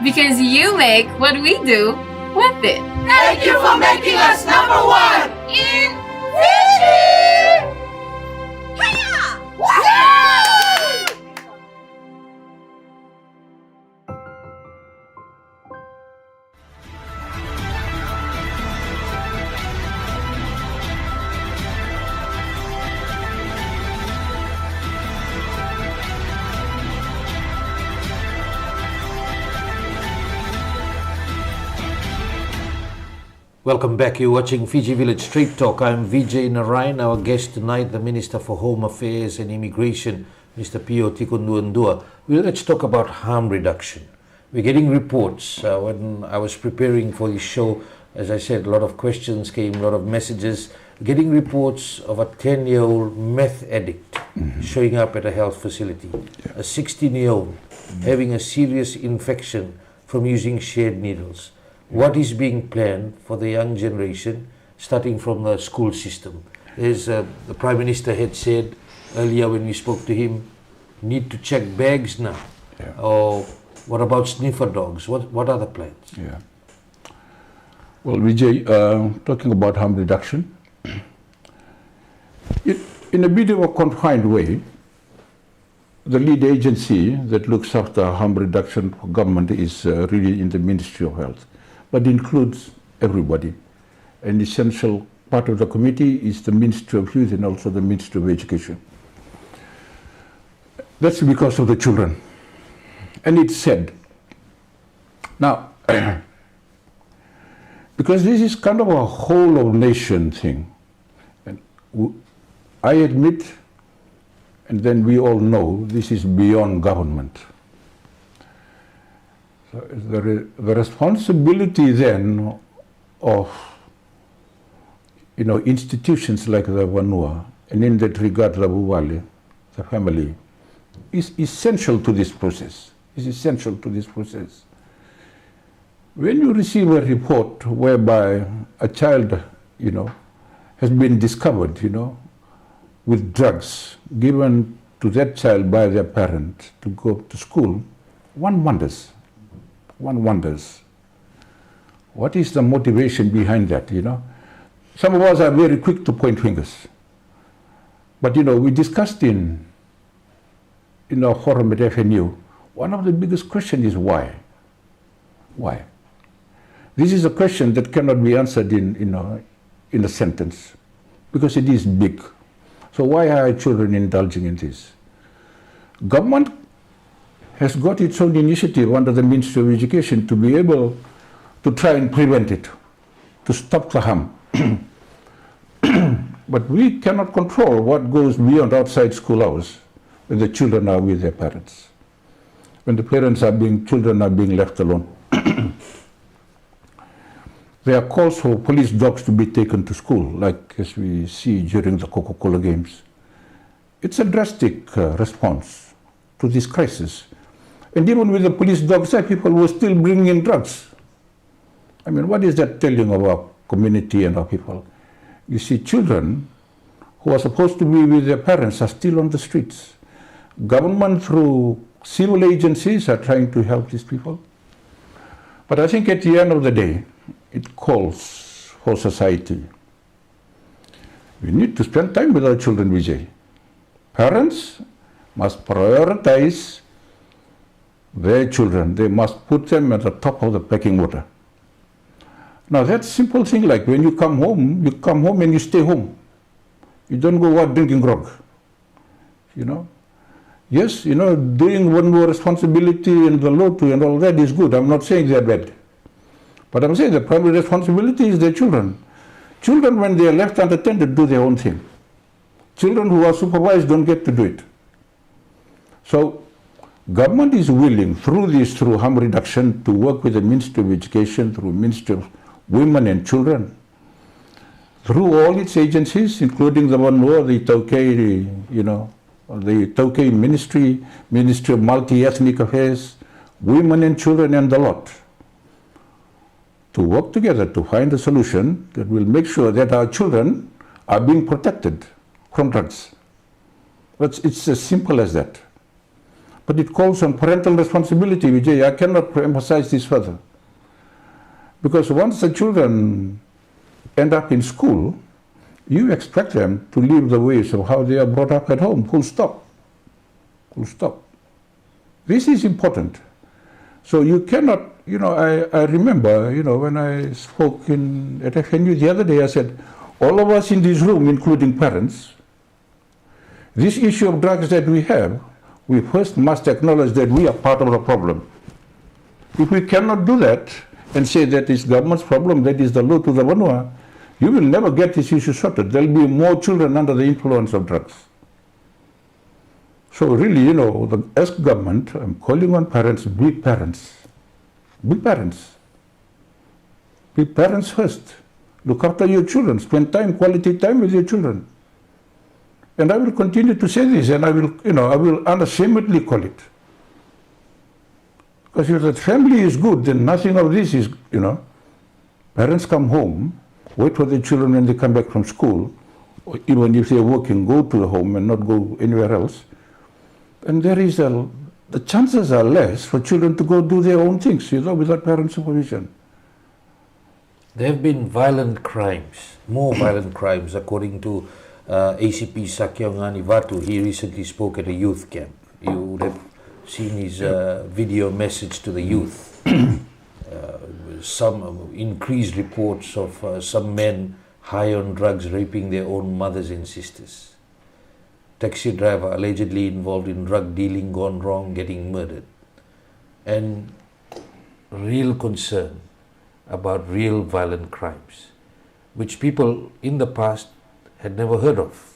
Because you make what we do worth it. Thank you for making us #1 in Fiji! Hiya! Welcome back. You're watching Fiji Village Street Talk. I'm Vijay Narayan. Our guest tonight, the Minister for Home Affairs and Immigration, Mr. Pio Tikoduadua. Let's talk about harm reduction. We're getting reports. When I was preparing for this show, as I said, a lot of questions came, a lot of messages getting reports of a 10-year-old meth addict showing up at a health facility, a 16-year-old having a serious infection from using shared needles. What is being planned for the young generation, starting from the school system? As the Prime Minister had said earlier when we spoke to him, need to check bags now. Or what about sniffer dogs? What are the plans? Yeah. Well, Vijay, talking about harm reduction, in a bit of a confined way, the lead agency that looks after harm reduction for government is really in the Ministry of Health, but includes everybody. An essential part of the committee is the Ministry of Youth and also the Ministry of Education. That's because of the children. And it's said. Now, because this is kind of a whole of nation thing, and I admit, and then we all know, this is beyond government. So the responsibility then of institutions like the Vanua, and in that regard the Buwale, the family, is essential to this process. Is essential to this process. When you receive a report whereby a child, has been discovered, with drugs given to that child by their parent to go to school, one wonders. One wonders. What is the motivation behind that, Some of us are very quick to point fingers. But, we discussed in our forum at FNU, one of the biggest questions is why? Why? This is a question that cannot be answered in a sentence, because it is big. So why are children indulging in this? Government has got its own initiative under the Ministry of Education to be able to try and prevent it, to stop the harm. But we cannot control what goes beyond outside school hours when the children are with their parents. When the children are being left alone. There are calls for police dogs to be taken to school, like as we see during the Coca-Cola games. It's a drastic response to this crisis. And even with the police dogs there, people were still bringing in drugs. I mean, what is that telling of our community and our people? You see, children who are supposed to be with their parents are still on the streets. Government through civil agencies are trying to help these people. But I think at the end of the day, it calls for society. We need to spend time with our children, Vijay. Parents must prioritize their children. They must put them at the top of the pecking order. Now that simple thing, like when you come home and you stay home. You don't go out drinking grog. Yes, doing one more responsibility and the lotto and all that is good. I'm not saying they're bad. But I'm saying the primary responsibility is their children. Children, when they are left unattended, do their own thing. Children who are supervised don't get to do it. So, government is willing, through harm reduction, to work with the Ministry of Education, through Ministry of Women and Children, through all its agencies, including the one more, the Tauke, the Tauke Ministry, Ministry of Multi-Ethnic Affairs, Women and Children, and the lot, to work together to find a solution that will make sure that our children are being protected from drugs. It's as simple as that. But it calls on parental responsibility, Vijay. I cannot emphasize this further. Because once the children end up in school, you expect them to live the ways of how they are brought up at home, full stop. Full stop. This is important. So you cannot, I remember, when I spoke at FNU the other day, I said, all of us in this room, including parents, this issue of drugs that we have, we first must acknowledge that we are part of the problem. If we cannot do that and say that it's government's problem, that is the law to the Vanua, you will never get this issue sorted. There will be more children under the influence of drugs. So really, as government, I'm calling on parents, be parents. Be parents. Be parents first. Look after your children. Spend quality time with your children. And I will continue to say this, and I will unashamedly call it. Because if the family is good, then nothing of this is, Parents come home, wait for their children when they come back from school, or even if they're working, go to the home and not go anywhere else. And the chances are less for children to go do their own things, without parent supervision. There have been violent crimes, more violent crimes, according to ACP Sakyongani Vatu. He recently spoke at a youth camp. You would have seen his video message to the youth. Some increased reports of some men high on drugs raping their own mothers and sisters. Taxi driver allegedly involved in drug dealing gone wrong, getting murdered. And real concern about real violent crimes, which people in the past had never heard of.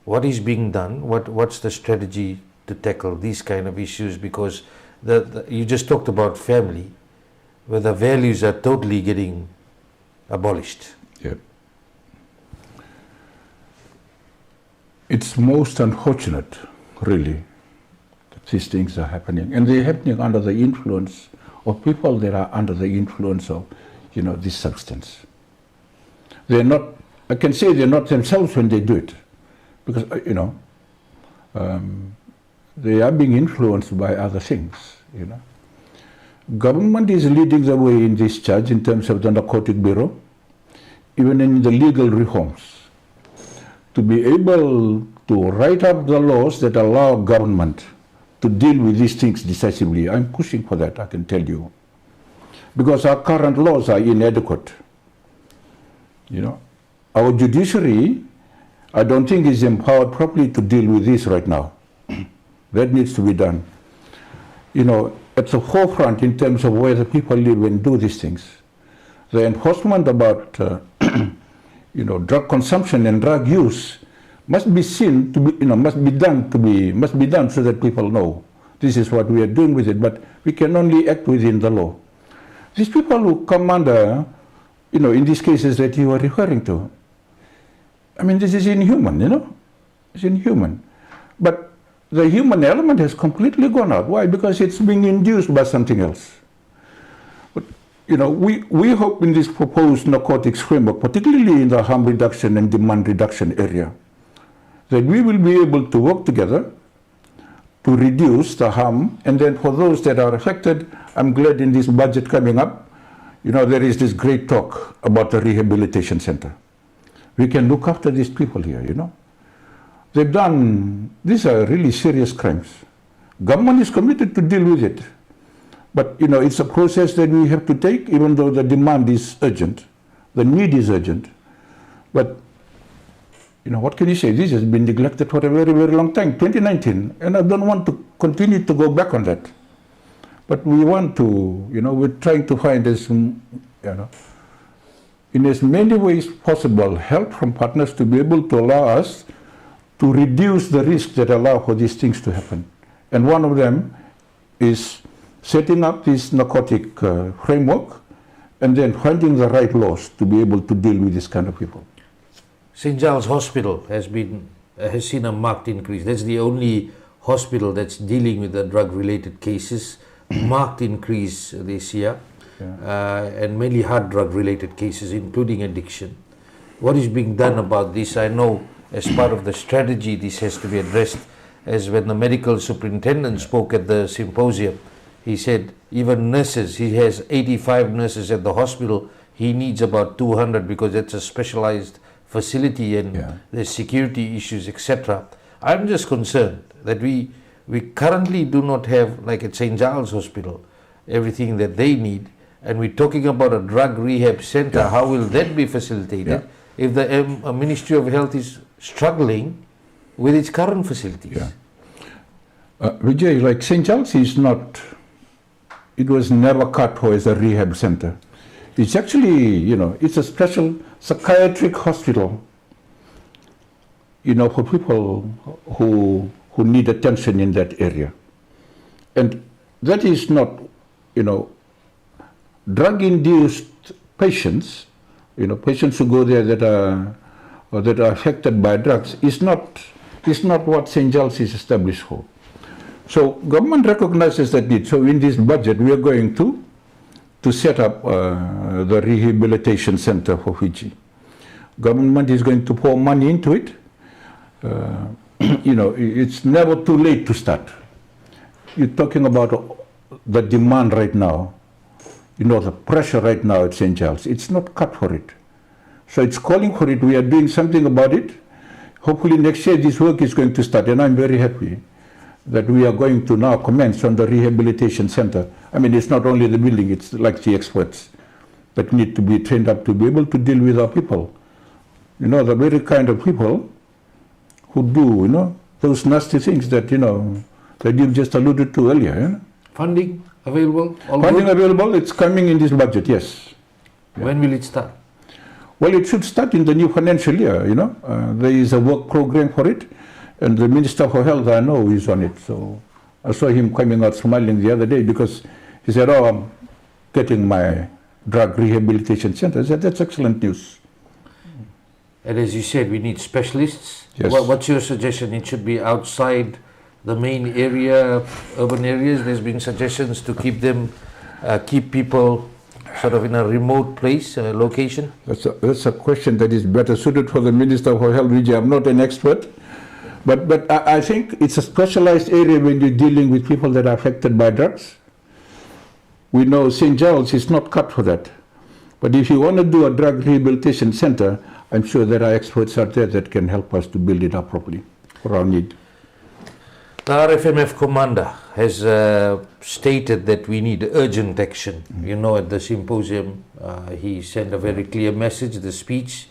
What is being done? What's the strategy to tackle these kind of issues? Because you just talked about family, where the values are totally getting abolished. Yeah. It's most unfortunate, really, that these things are happening. And they're happening under the influence of people that are under the influence of, this substance. They're not, I can say they're not themselves when they do it. Because, they are being influenced by other things, Government is leading the way in this charge in terms of the Narcotic Bureau, even in the legal reforms, to be able to write up the laws that allow government to deal with these things decisively. I'm pushing for that, I can tell you. Because our current laws are inadequate. Our judiciary, I don't think is empowered properly to deal with this right now. That needs to be done. At the forefront in terms of where the people live and do these things. The enforcement about, drug consumption and drug use must be seen to be, must be done so that people know this is what we are doing with it. But we can only act within the law. These people who come under, in these cases that you are referring to, this is inhuman, It's inhuman. But the human element has completely gone out. Why? Because it's being induced by something else. But, we hope in this proposed narcotics framework, particularly in the harm reduction and demand reduction area, that we will be able to work together to reduce the harm. And then for those that are affected, I'm glad in this budget coming up, there is this great talk about the rehabilitation center. We can look after these people here, They've done, these are really serious crimes. Government is committed to deal with it. But, it's a process that we have to take, even though the demand is urgent. The need is urgent. But, what can you say? This has been neglected for a very, very long time, 2019. And I don't want to continue to go back on that. But we want to, we're trying to find this, in as many ways possible, help from partners to be able to allow us to reduce the risks that allow for these things to happen. And one of them is setting up this narcotic framework and then finding the right laws to be able to deal with this kind of people. St. Giles Hospital has seen a marked increase. That's the only hospital that's dealing with the drug-related cases. Marked increase this year, and mainly hard drug-related cases, including addiction. What is being done about this? I know as part of the strategy this has to be addressed, as when the medical superintendent spoke at the symposium, he said even nurses, he has 85 nurses at the hospital, he needs about 200 because it's a specialized facility and there's security issues, etc. I'm just concerned that we currently do not have, like at St. Giles Hospital, everything that they need, and we're talking about a drug rehab center. How will that be facilitated if the Ministry of Health is struggling with its current facilities? Vijay, like St. Giles is not, it was never cut for as a rehab center. It's actually, it's a special psychiatric hospital, for people who need attention in that area. And that is not, drug-induced patients patients who go there that are affected by drugs is not what St. Giles is established for. So government recognizes that need. So in this budget, we are going to set up the Rehabilitation Center for Fiji. Government is going to pour money into it. It's never too late to start. You're talking about the demand right now, the pressure right now at St. Giles. It's not cut for it. So it's calling for it. We are doing something about it. Hopefully next year this work is going to start, and I'm very happy that we are going to now commence on the Rehabilitation Center. I mean, it's not only the building, it's like the experts that need to be trained up to be able to deal with our people. The very kind of people who do, those nasty things that, that you just alluded to earlier. Funding available? Funding available, it's coming in this budget, yes. When will it start? Well, it should start in the new financial year, there is a work program for it, and the Minister for Health, I know, is on it. So I saw him coming out smiling the other day because he said, I'm getting my drug rehabilitation center. I said, that's excellent news. And as you said, we need specialists. Yes. What's your suggestion? It should be outside the main area, urban areas. There's been suggestions to keep people sort of in a remote place, location. That's a question that is better suited for the Minister for Health, Vijay. I'm not an expert, but I think it's a specialized area when you're dealing with people that are affected by drugs. We know St. Giles is not cut for that. But if you want to do a drug rehabilitation center, I'm sure there are experts out there that can help us to build it up properly for our need. The RFMF commander has stated that we need urgent action. At the symposium, he sent a very clear message. The speech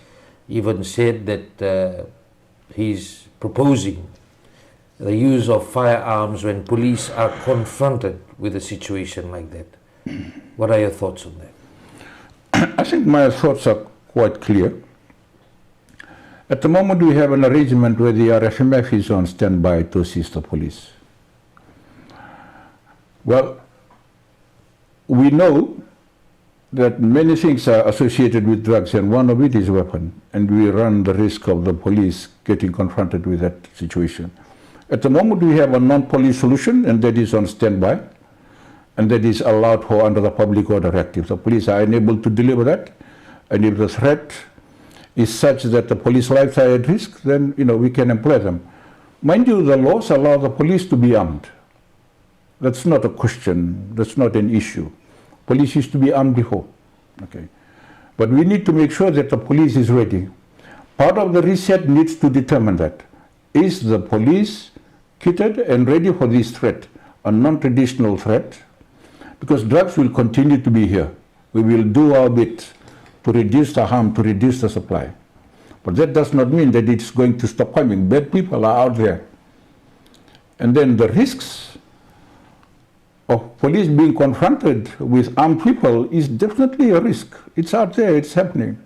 even said that he's proposing the use of firearms when police are confronted with a situation like that. What are your thoughts on that? I think my thoughts are quite clear. At the moment, we have an arrangement where the RFMF is on standby to assist the police. Well, we know that many things are associated with drugs, and one of it is weapon, and we run the risk of the police getting confronted with that situation. At the moment, we have a non-police solution, and that is on standby, and that is allowed for under the Public Order Act. If the police are unable to deliver that, and if the threat is such that the police lives are at risk, then we can employ them. Mind you, the laws allow the police to be armed. That's not a question, that's not an issue. Police used to be armed before. Okay. But we need to make sure that the police is ready. Part of the reset needs to determine that. Is the police kitted and ready for this threat, a non-traditional threat? Because drugs will continue to be here. We will do our bit to reduce the harm, to reduce the supply. But that does not mean that it's going to stop coming. Bad people are out there. And then the risks of police being confronted with armed people is definitely a risk. It's out there, it's happening.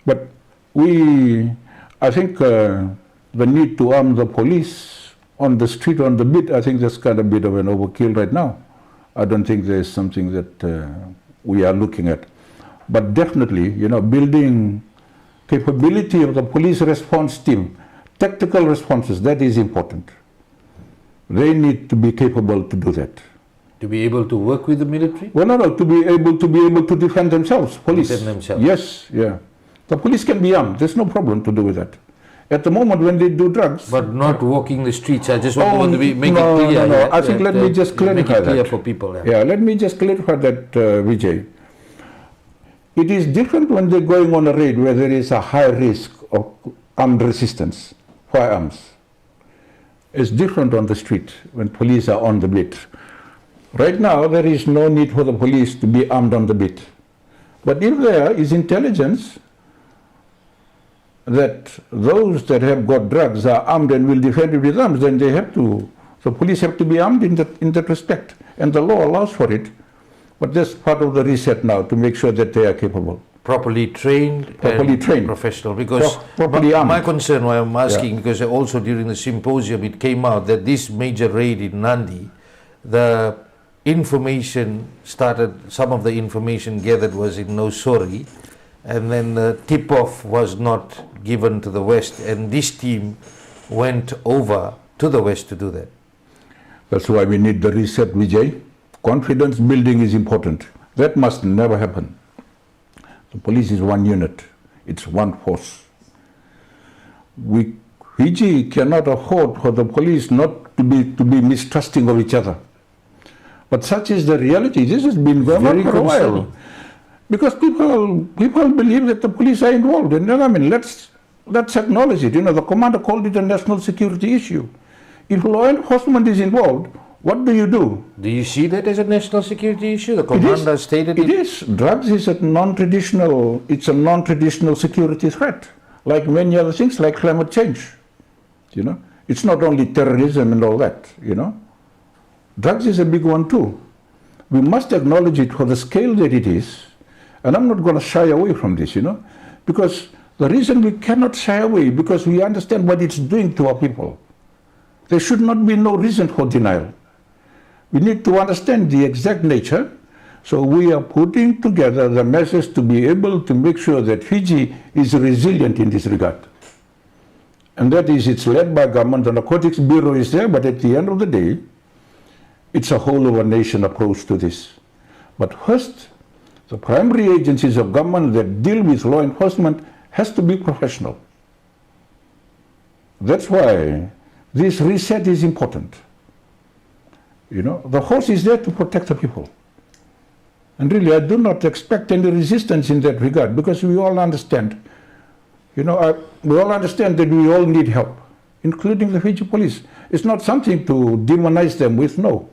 But I think the need to arm the police on the street, on the beat, I think that's kind of a bit of an overkill right now. I don't think there's something that we are looking at. But definitely, building capability of the police response team, tactical responses, that is important. They need to be capable to do that. To be able to work with the military? Well, no, to be able to defend themselves, police. Defend themselves. Yes, yeah. The police can be armed. There's no problem to do with that. At the moment when they do drugs. But not walking the streets. I just want to make it clear. No. I think let me just clarify make it clear that. for people. Yeah, let me just clarify that, Vijay. It is different when they're going on a raid where there is a high risk of armed resistance, firearms. It's different on the street when police are on the beat. Right now, there is no need for the police to be armed on the beat. But if there is intelligence that those that have got drugs are armed and will defend it with arms, then the police have to be armed in that respect. And the law allows for it. But that's part of the reset now, to make sure that they are capable. Properly trained. Professional. Because my concern, why I'm asking, because also during the symposium it came out that this major raid in Nandi, the information some of the information gathered was in Nosori, and then the tip-off was not given to the West, and this team went over to the West to do that. That's why we need the reset, Vijay. Confidence building is important. That must never happen. The police is one unit. It's one force. Fiji cannot afford for the police not to be mistrusting of each other. But such is the reality. This has been going on for a while. Because people believe that the police are involved. And I mean, let's acknowledge it. You know, the commander called it a national security issue. If law enforcement is involved, what do you do? Do you see that as a national security issue? The commander stated it. It is. Drugs is a non-traditional security threat, like many other things, like climate change. You know, it's not only terrorism and all that, you know. Drugs is a big one too. We must acknowledge it for the scale that it is. And I'm not going to shy away from this, you know, because the reason we cannot shy away, because we understand what it's doing to our people. There should not be no reason for denial. We need to understand the exact nature. So we are putting together the measures to be able to make sure that Fiji is resilient in this regard. And that is, it's led by government. The Narcotics Bureau is there, but at the end of the day, it's a whole of a nation approach to this. But first, the primary agencies of government that deal with law enforcement has to be professional. That's why this reset is important. You know, the force is there to protect the people. And really, I do not expect any resistance in that regard, because we all understand, you know, we all understand that we all need help, including the Fiji police. It's not something to demonize them with, no.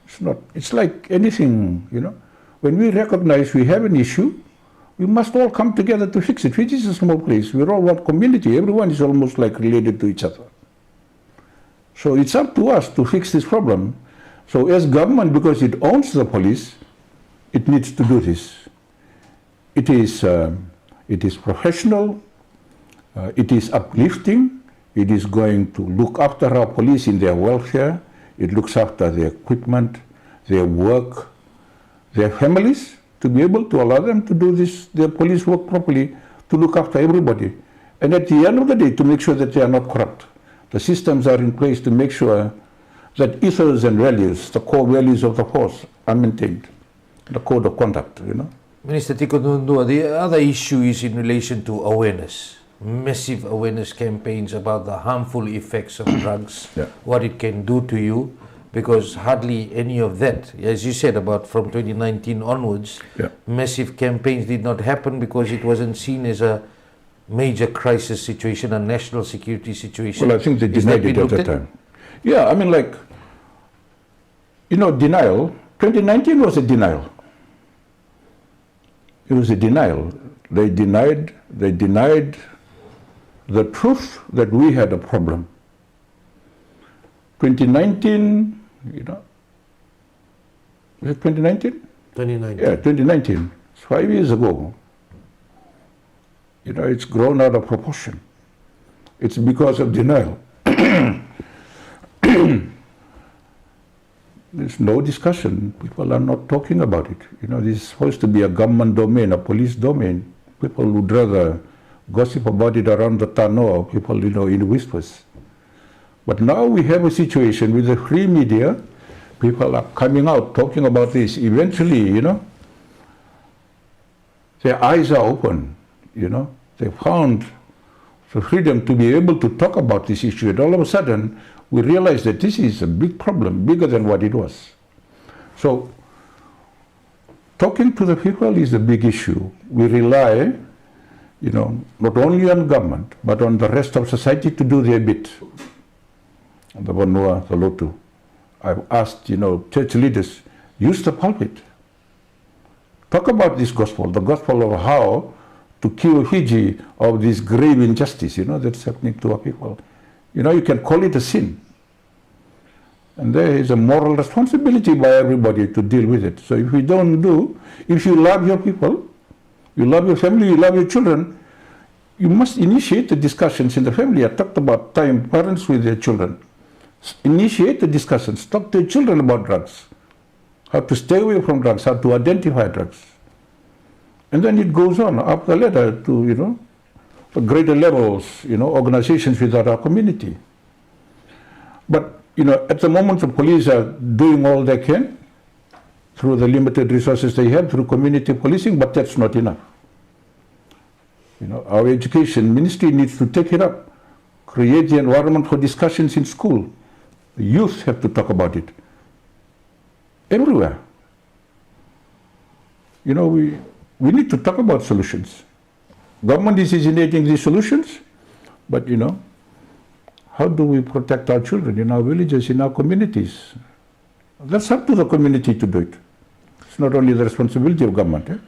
It's not. It's like anything, you know. When we recognize we have an issue, we must all come together to fix it. Fiji is a small place. We're all one community. Everyone is almost like related to each other. So it's up to us to fix this problem. So as government, because it owns the police, it needs to do this. It is professional, it is uplifting, it is going to look after our police in their welfare, it looks after their equipment, their work, their families, to be able to allow them to do this, their police work properly, to look after everybody. And at the end of the day, to make sure that they are not corrupt. The systems are in place to make sure that ethos and values, the core values of the force, are maintained. The code of conduct, you know. Minister Tikoduadua, the other issue is in relation to awareness. Massive awareness campaigns about the harmful effects of drugs, what it can do to you, because hardly any of that, as you said, about from 2019 onwards, massive campaigns did not happen because it wasn't seen as a major crisis situation, a national security situation. Well, I think they denied it at that time. Yeah, I mean, like, you know, denial. 2019 was a denial. It was a denial. They denied the truth that we had a problem. 2019, you know, was it 2019? 2019. Yeah, 2019. It's 5 years ago. You know, it's grown out of proportion. It's because of denial. There's no discussion. People are not talking about it. You know, this is supposed to be a government domain, a police domain. People would rather gossip about it around the Talanoa, people, you know, in whispers. But now we have a situation with the free media. People are coming out, talking about this. Eventually, you know, their eyes are open, you know. They found the freedom to be able to talk about this issue. And all of a sudden, we realize that this is a big problem, bigger than what it was. So, talking to the people is a big issue. We rely, you know, not only on government, but on the rest of society to do their bit. The Vanua, the Lotu. I've asked, you know, church leaders, use the pulpit. Talk about this gospel, the gospel of how to cure Fiji of this grave injustice, you know, that's happening to our people. You know, you can call it a sin. And there is a moral responsibility by everybody to deal with it. So if we don't do, if you love your people, you love your family, you love your children, you must initiate the discussions in the family. I talked about time, parents with their children. Initiate the discussions, talk to your children about drugs, how to stay away from drugs, how to identify drugs. And then it goes on up the ladder to, greater levels, organizations within our community. But, at the moment the police are doing all they can through the limited resources they have through community policing, but that's not enough. Our education ministry needs to take it up, create the environment for discussions in school. The youth have to talk about it. Everywhere. We need to talk about solutions. Government is originating these solutions, but how do we protect our children in our villages, in our communities? That's up to the community to do it. It's not only the responsibility of government.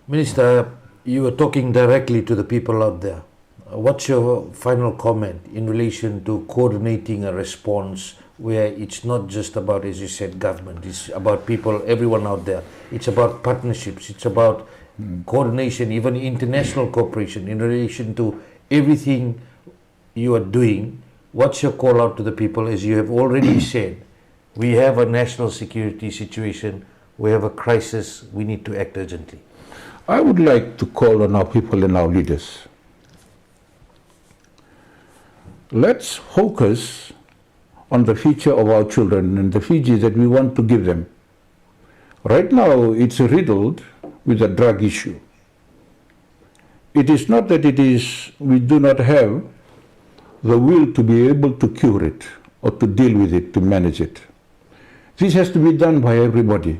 Minister, you were talking directly to the people out there. What's your final comment in relation to coordinating a response where it's not just about, as you said, government, it's about people, everyone out there. It's about partnerships, it's about coordination, even international cooperation in relation to everything you are doing. What's your call out to the people? As you have already said, we have a national security situation, we have a crisis, we need to act urgently. I would like to call on our people and our leaders. Let's focus on the future of our children and the Fiji that we want to give them. Right now, it's riddled with a drug issue. It is not that we do not have the will to be able to cure it or to deal with it, to manage it. This has to be done by everybody,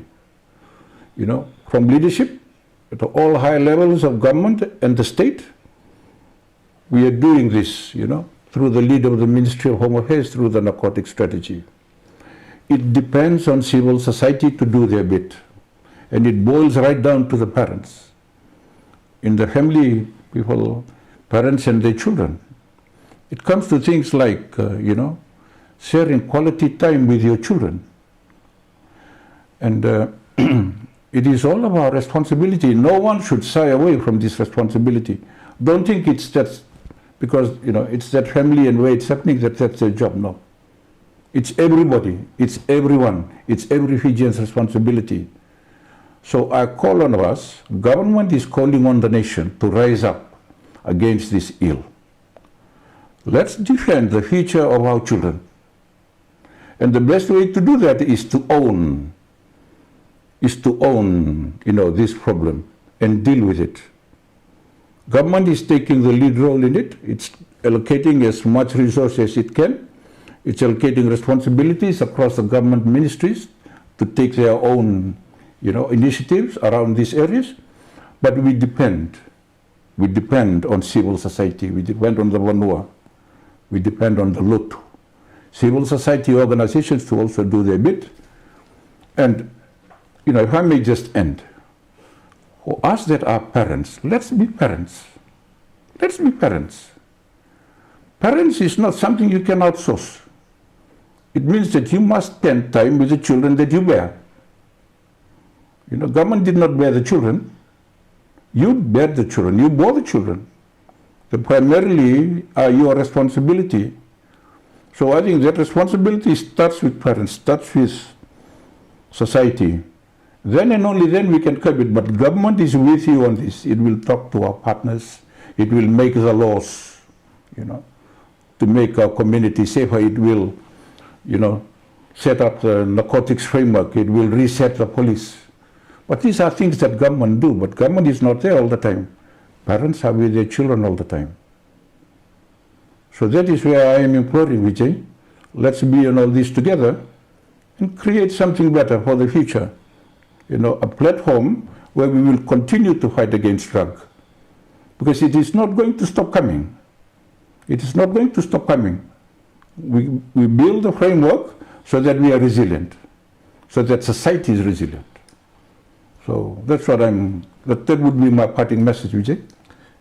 from leadership to all high levels of government and the state. We are doing this, through the lead of the Ministry of Home Affairs, through the narcotics strategy. It depends on civil society to do their bit. And it boils right down to the parents. In the family, people, parents and their children. It comes to things like, sharing quality time with your children. And it is all of our responsibility. No one should shy away from this responsibility. Don't think it's that because it's that family and where it's happening that's their job. No. It's everybody, it's everyone, it's every Fijian's responsibility. So I call on us, government is calling on the nation to rise up against this ill. Let's defend the future of our children. And the best way to do that is to own this problem and deal with it. Government is taking the lead role in it. It's allocating as much resource as it can. It's allocating responsibilities across the government ministries to take their own, initiatives around these areas. But we depend on civil society. We depend on the Vanua. We depend on the LUT. Civil society organizations to also do their bit. And, if I may just end, for us that are parents, let's be parents. Let's be parents. Parents is not something you can outsource. It means that you must spend time with the children that you bear. Government did not bear the children. You bear the children. You bore the children. They primarily are your responsibility. So I think that responsibility starts with parents, starts with society. Then and only then we can curb it. But government is with you on this. It will talk to our partners. It will make the laws, to make our community safer. It will, set up the narcotics framework. It will reset the police. But these are things that government do. But government is not there all the time. Parents are with their children all the time. So that is where I am imploring, Vijay. Let's be on all this together and create something better for the future. A platform where we will continue to fight against drug. Because it is not going to stop coming. It is not going to stop coming. We build a framework so that we are resilient, so that society is resilient. So that's what that would be my parting message, Vijay.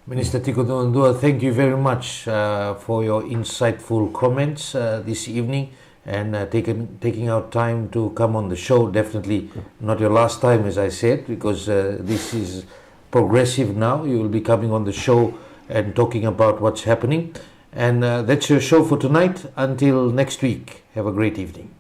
Minister Tikoduadua, thank you very much for your insightful comments this evening and taking out time to come on the show. Definitely not your last time, as I said, because this is progressive now. You will be coming on the show and talking about what's happening. And that's your show for tonight. Until next week, have a great evening.